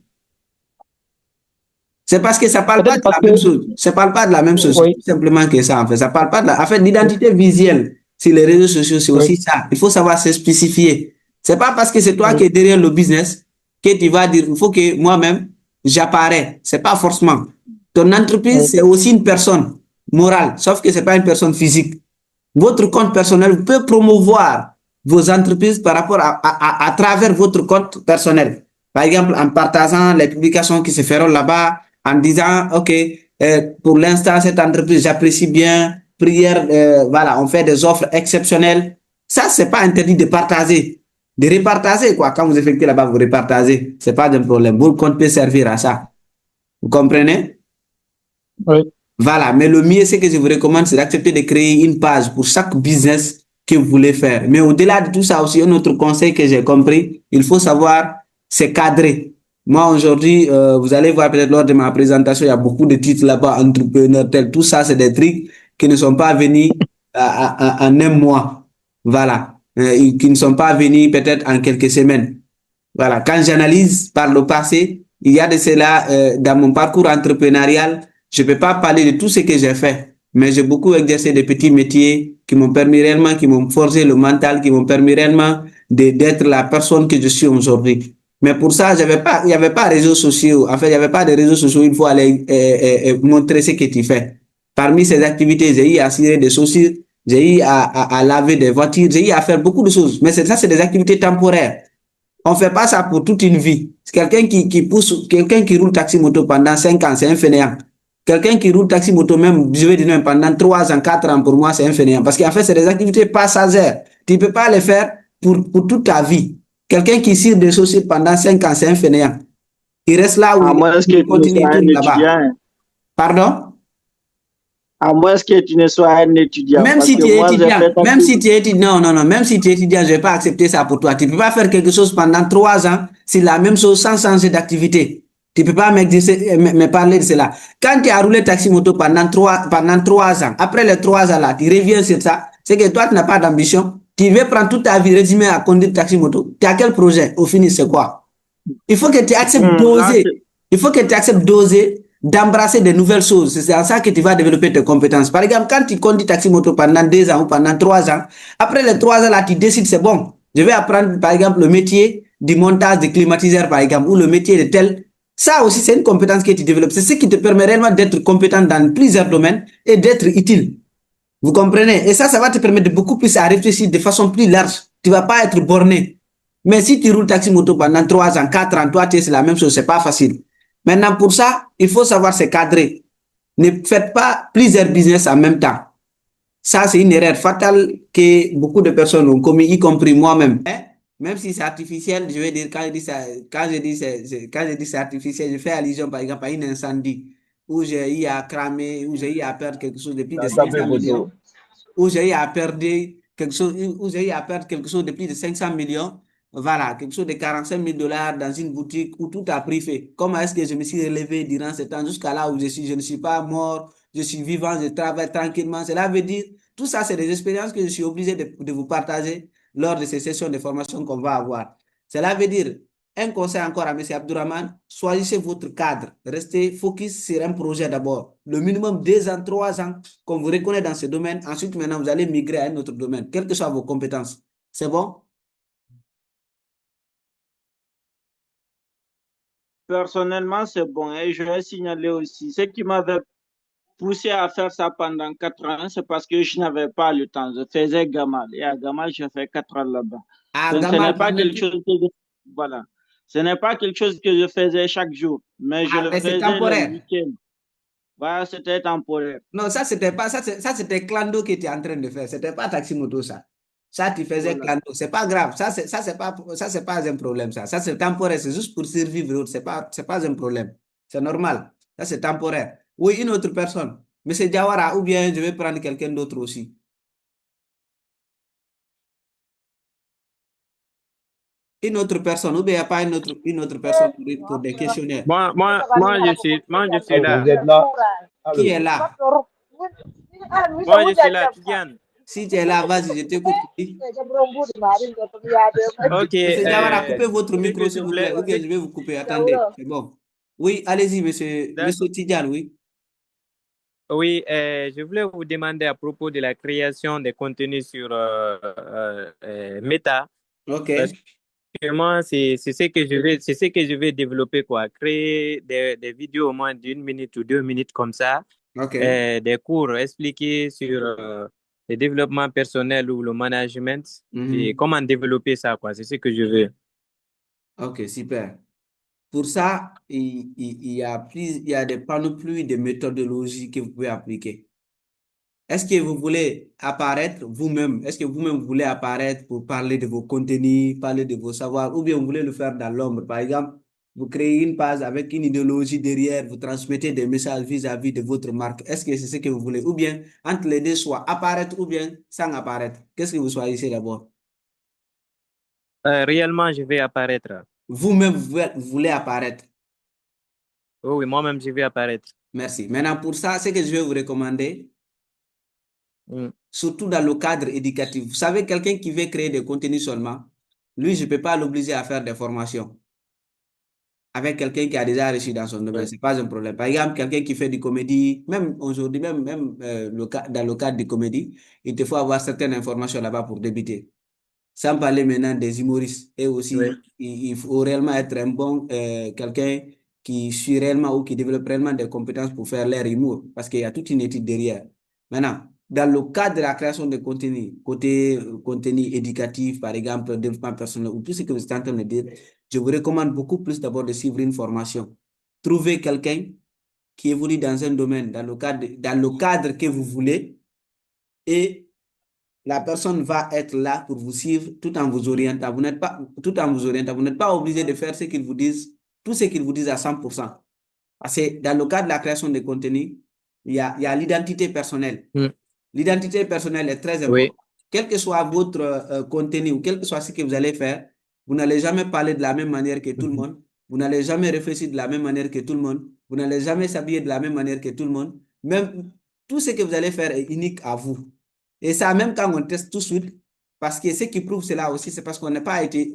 C'est parce que ça ne parle pas de la même chose. Ça parle pas de la même chose. Oui. Tout simplement que ça, en fait. Ça parle pas de la... En fait, l'identité visuelle sur les réseaux sociaux, c'est aussi ça. Il faut savoir se spécifier. C'est pas parce que c'est toi qui es derrière le business que tu vas dire, il faut que moi-même, j'apparais. C'est pas forcément. Ton entreprise, c'est aussi une personne morale, sauf que c'est pas une personne physique. Votre compte personnel, vous pouvez promouvoir vos entreprises par rapport à travers votre compte personnel. Par exemple, en partageant les publications qui se feront là-bas, en disant, OK, pour l'instant, cette entreprise, j'apprécie bien, prière, voilà, on fait des offres exceptionnelles. Ça, c'est pas interdit de partager, de repartager, quoi. Quand vous effectuez là-bas, vous repartagez. C'est pas un problème. Votre compte peut servir à ça. Vous comprenez? Oui. Voilà, mais le mieux, ce que je vous recommande, c'est d'accepter de créer une page pour chaque business que vous voulez faire. Mais au-delà de tout ça aussi, un autre conseil que j'ai compris, il faut savoir se cadrer. Moi, aujourd'hui, vous allez voir peut-être lors de ma présentation, il y a beaucoup de titres là-bas, entrepreneur, tel, tout ça, c'est des trucs qui ne sont pas venus en un mois. Voilà, qui ne sont pas venus peut-être en quelques semaines. Voilà, quand j'analyse par le passé, il y a de cela dans mon parcours entrepreneurial, je ne peux pas parler de tout ce que j'ai fait, mais j'ai beaucoup exercé des petits métiers qui m'ont permis réellement, qui m'ont forgé le mental, qui m'ont permis réellement d'être la personne que je suis aujourd'hui. Mais pour ça, il n'y avait pas de réseaux sociaux. En fait, il n'y avait pas de réseaux sociaux. Il faut aller montrer ce que tu fais. Parmi ces activités, j'ai eu à cirer des chaussures, j'ai eu à laver des voitures, j'ai eu à faire beaucoup de choses. Mais ça, c'est des activités temporaires. On ne fait pas ça pour toute une vie. Quelqu'un quelqu'un qui roule taxi moto pendant 5 ans, c'est un fainéant. Quelqu'un qui roule taxi moto, même, je vais dire même pendant 3 ans, 4 ans, pour moi, c'est un fainéant. Parce qu'en fait, c'est des activités passagères. Tu ne peux pas les faire pour toute ta vie. Quelqu'un qui cire des chaussures pendant 5 ans, c'est un fainéant. Il reste là où il continue tout là-bas. Pardon? À moins que tu ne sois un étudiant. Même si tu es étudiant, même si tu es étudiant, non, même si tu es étudiant, je ne vais pas accepter ça pour toi. Tu ne peux pas faire quelque chose pendant 3 ans, c'est la même chose sans changer d'activité. Tu ne peux pas me parler de cela. Quand tu as roulé taxi moto pendant 3 ans, après les 3 ans là, tu reviens sur ça, c'est que toi, tu n'as pas d'ambition. Tu veux prendre toute ta vie résumée à conduire taxi moto. Tu as quel projet? Au final, c'est quoi? Il faut que tu acceptes d'oser. Il faut que tu acceptes d'oser, d'embrasser de nouvelles choses. C'est en ça que tu vas développer tes compétences. Par exemple, quand tu conduis taxi moto pendant 2 ans ou pendant 3 ans, après les 3 ans là, tu décides, c'est bon. Je vais apprendre, par exemple, le métier du montage de climatiseur, par exemple, ou le métier de tel. Ça aussi, c'est une compétence que tu développes. C'est ce qui te permet réellement d'être compétent dans plusieurs domaines et d'être utile. Vous comprenez? Et ça va te permettre de beaucoup plus à réfléchir de façon plus large. Tu ne vas pas être borné. Mais si tu roules taxi moto pendant 3 ans, 4 ans, toi, c'est la même chose, c'est pas facile. Maintenant, pour ça, il faut savoir se cadrer. Ne faites pas plusieurs business en même temps. Ça, c'est une erreur fatale que beaucoup de personnes ont commis, y compris moi-même. Même si c'est artificiel, je vais dire, quand je dis c'est artificiel, je fais allusion, par exemple, à un incendie où j'ai eu à cramer, où j'ai eu à perdre quelque chose de plus de 500 millions, où j'ai eu à perdre quelque chose, où j'ai eu à perdre quelque chose de plus de 500 millions. Voilà, quelque chose de 45 000 $ dans une boutique où tout a pris fait. Comment est-ce que je me suis relevé durant ce temps jusqu'à là où je suis? Je ne suis pas mort, je suis vivant, je travaille tranquillement. Cela veut dire, tout ça, c'est des expériences que je suis obligé de vous partager lors de ces sessions de formation qu'on va avoir. Cela veut dire, un conseil encore à M. Abdourahmane, choisissez votre cadre. Restez focus sur un projet d'abord. Le minimum 2 ans, 3 ans, qu'on vous reconnaît dans ce domaine. Ensuite, maintenant, vous allez migrer à un autre domaine, quelles que soient vos compétences. C'est bon? Personnellement, c'est bon. Et je vais signaler aussi, ce qui m'avait poussé à faire ça pendant 4 ans, c'est parce que je n'avais pas le temps. Je faisais Gamal. Et à Gamal, j'ai fait 4 ans là-bas. À Donc, ce Gamal, n'est pas quelque chose que voilà. Ce n'est pas quelque chose que je faisais chaque jour, mais je le mais c'est faisais les temporaire. week-ends. Voilà, c'était temporaire. Non, ça, c'était pas, ça, c'était Clando qui était en train de faire. C'était pas Taxi Moto, ça. Ça, tu faisais Voilà. Clando. C'est pas grave. Ça, c'est pas un problème, ça. Ça, c'est temporaire. C'est juste pour survivre. C'est pas un problème. C'est normal. Ça, c'est temporaire. Oui, une autre personne. Monsieur Diawara, ou bien je vais prendre quelqu'un d'autre aussi. Une autre personne, ou bien il n'y a pas une autre personne pour des questionnaires. Moi, je suis Ah, là. vous êtes là? Qui Allô? est là? Moi, je suis là, Tidiane. Si tu es là, vas-y, je t'écoute. Ok, Monsieur Diawara, coupez votre ce micro, que je s'il vous plaît, voulais, ou bien je vais vous couper. Attendez, c'est bon. Oui, allez-y, monsieur Tidiane, oui. oui, je voulais vous demander à propos de la création des contenus sur Meta, Ok, parce que moi, c'est ce que je vais développer, quoi. Créer des vidéos au moins d'1 minute ou 2 minutes comme ça, ok. des cours expliqués sur le développement personnel ou le management et Mhm. comment développer ça, quoi. C'est ce que je veux. Ok, super. Pour ça, il y a des panoplies de méthodologies que vous pouvez appliquer. Est-ce que vous voulez apparaître vous-même? Est-ce que vous-même voulez apparaître pour parler de vos contenus, parler de vos savoirs, ou bien vous voulez le faire dans l'ombre? Par exemple, vous créez une page avec une idéologie derrière, vous transmettez des messages vis-à-vis de votre marque. Est-ce que c'est ce que vous voulez? Ou bien, entre les deux, soit apparaître ou bien sans apparaître. Qu'est-ce que vous choisissez d'abord? Réellement, je vais apparaître. Vous-même, vous voulez apparaître. Oh oui, moi-même, je vais apparaître. Merci. Maintenant, pour ça, ce que je vais vous recommander, Mm. surtout dans le cadre éducatif. Vous savez, quelqu'un qui veut créer des contenus seulement, lui, je ne peux pas l'obliger à faire des formations avec quelqu'un qui a déjà réussi dans son domaine. Ce n'est pas un problème. Par exemple, quelqu'un qui fait du comédie, même aujourd'hui, même dans le cadre du comédie, il te faut avoir certaines informations là-bas pour débuter. Sans parler maintenant des humoristes. Et Oui. aussi, il faut réellement être un bon quelqu'un qui suit réellement ou qui développe réellement des compétences pour faire leur humour, parce qu'il y a toute une étude derrière. Maintenant, dans le cadre de la création de contenu, côté contenu éducatif, par exemple, développement personnel, ou tout ce que vous êtes en train de dire, je vous recommande beaucoup plus d'abord de suivre une formation. Trouvez quelqu'un qui évolue dans un domaine, dans le cadre que vous voulez, et la personne va être là pour vous suivre tout en vous orientant. Vous n'êtes pas obligé de faire ce qu'ils vous disent, tout ce qu'ils vous disent à 100%. Parce que dans le cas de la création de contenu, il y a l'identité personnelle. Mm. L'identité personnelle est très Oui. importante. Quel que soit votre contenu ou quel que soit ce que vous allez faire, vous n'allez jamais parler de la même manière que tout le monde. Vous n'allez jamais réfléchir de la même manière que tout le monde. Vous n'allez jamais s'habiller de la même manière que tout le monde. Même tout ce que vous allez faire est unique à vous. Et ça, même quand on teste tout de suite, parce que ce qui prouve cela aussi, c'est parce on n'a pas été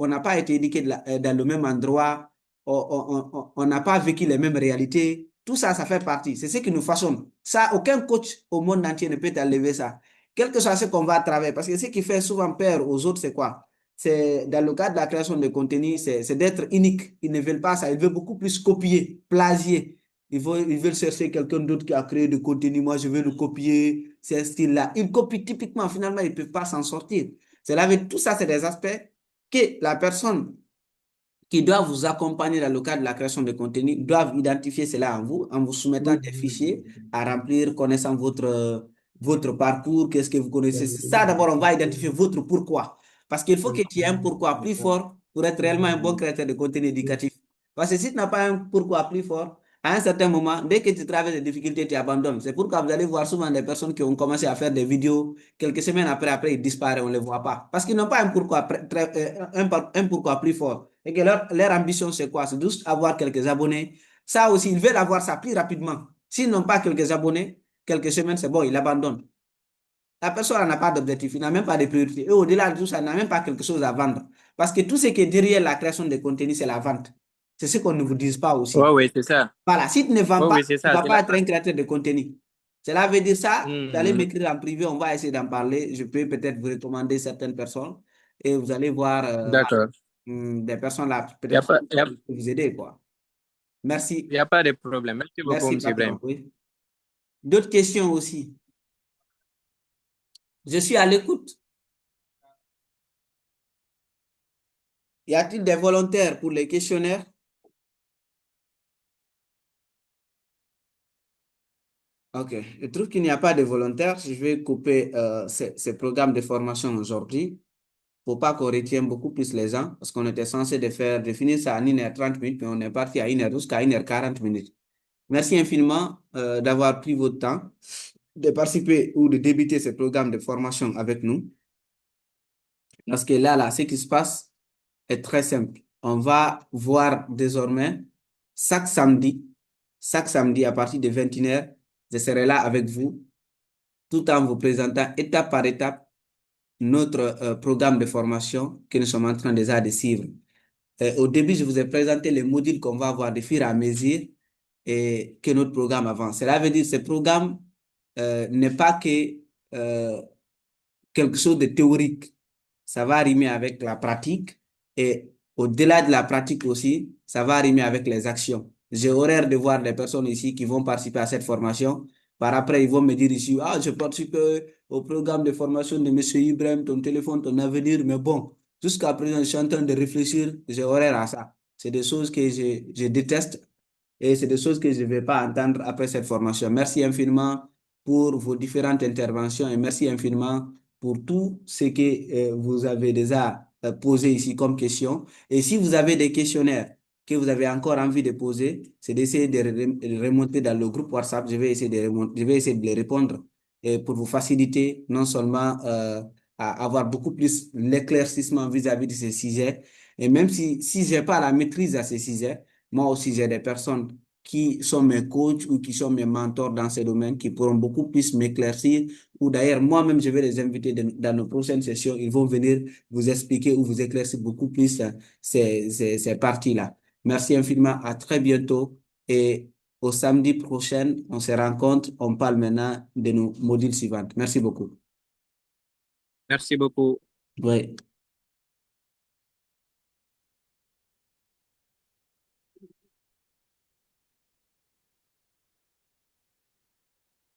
éduqué dans le même endroit, on n'a pas vécu les mêmes réalités. Tout ça, ça fait partie. C'est ce qui nous façonne. Ça, aucun coach au monde entier ne peut t'enlever ça. Quel que soit ce qu'on va travailler. Parce que ce qui fait souvent peur aux autres, c'est quoi? C'est dans le cadre de la création de contenu, c'est d'être unique. Ils ne veulent pas ça. Ils veulent beaucoup plus copier, plagier. Ils veulent chercher quelqu'un d'autre qui a créé du contenu. Moi, je veux le copier. C'est un style-là. Ils copient typiquement. Finalement, ils ne peuvent pas s'en sortir. Tout ça, c'est des aspects que la personne qui doivent vous accompagner dans le cadre de la création de contenu doivent identifier cela en vous soumettant des fichiers à remplir, connaissant votre parcours, qu'est-ce que vous connaissez. C'est ça, d'abord, on va identifier votre pourquoi. Parce qu'il faut que tu aies un pourquoi plus fort pour être réellement un bon créateur de contenu éducatif. Parce que si tu n'as pas un pourquoi plus fort, à un certain moment, dès que tu traverses des difficultés, tu abandonnes. C'est pourquoi vous allez voir souvent des personnes qui ont commencé à faire des vidéos, quelques semaines après, ils disparaissent, on ne les voit pas. Parce qu'ils n'ont pas un pourquoi, un pourquoi plus fort. Et que leur ambition, c'est quoi? C'est juste avoir quelques abonnés. Ça aussi, ils veulent avoir ça plus rapidement. S'ils n'ont pas quelques abonnés, quelques semaines, c'est bon, ils abandonnent. La personne n'a pas d'objectif, il n'a même pas de priorité. Et au-delà de tout ça, il n'a même pas quelque chose à vendre. Parce que tout ce qui est derrière la création de contenu, c'est la vente. C'est ce qu'on ne vous dit pas aussi. Ouais, oui, c'est ça. Voilà, si tu ne vends Ouais, pas, oui, c'est tu ne ça. vas C'est pas la... être un créateur de contenu. Cela veut dire ça, vous allez Mhm. m'écrire en privé, on va essayer d'en parler. Je peux peut-être vous recommander certaines personnes et vous allez voir D'accord. des personnes là, Il n'y a peut-être pas, qui peuvent vous aider, quoi. Merci. y a pas de problème. Merci beaucoup, Merci, M. Ibrahim. patron. Oui. D'autres questions aussi. Je suis à l'écoute. Y a-t-il des volontaires pour les questionnaires? Ok, je trouve qu'il n'y a pas de volontaires. Je vais couper ces programmes de formation aujourd'hui pour pas qu'on retienne beaucoup plus les gens parce qu'on était censé de finir ça à 1h30, mais on est parti à 1h jusqu'à 1h40. Merci infiniment d'avoir pris votre temps de participer ou de débuter ce programme de formation avec nous. Parce que là, ce qui se passe est très simple. On va voir désormais chaque samedi, chaque samedi à partir de 21h, je serai là avec vous tout en vous présentant étape par étape notre programme de formation que nous sommes en train déjà de suivre. Au début, je vous ai présenté les modules qu'on va avoir de fur et à mesure et que notre programme avance. Cela veut dire que ce programme n'est pas que euh, quelque chose de théorique. Ça va rimer avec la pratique et au-delà de la pratique aussi, ça va rimer avec les actions. J'ai horreur de voir des personnes ici qui vont participer à cette formation. Par après, ils vont me dire ici, ah, je participe au programme de formation de Monsieur Ibrahim, ton téléphone, ton avenir. Mais bon, jusqu'à présent, je suis en train de réfléchir. J'ai horreur à ça. C'est des choses que je déteste et c'est des choses que je ne vais pas entendre après cette formation. Merci infiniment pour vos différentes interventions et merci infiniment pour tout ce que vous avez déjà posé ici comme question. Et si vous avez des questionnaires que vous avez encore envie de poser, c'est d'essayer de remonter dans le groupe WhatsApp. Je vais essayer je vais essayer de les répondre et pour vous faciliter non seulement à avoir beaucoup plus l'éclaircissement vis-à-vis de ces sujets. Et même si je n'ai pas la maîtrise à ces sujets, moi aussi j'ai des personnes qui sont mes coachs ou qui sont mes mentors dans ces domaines qui pourront beaucoup plus m'éclaircir ou d'ailleurs moi-même je vais les inviter dans nos prochaines sessions. Ils vont venir vous expliquer ou vous éclaircir beaucoup plus ces parties-là. Merci infiniment, à très bientôt et au samedi prochain, on se rencontre, on parle maintenant de nos modules suivants. Merci beaucoup. Merci beaucoup. Oui.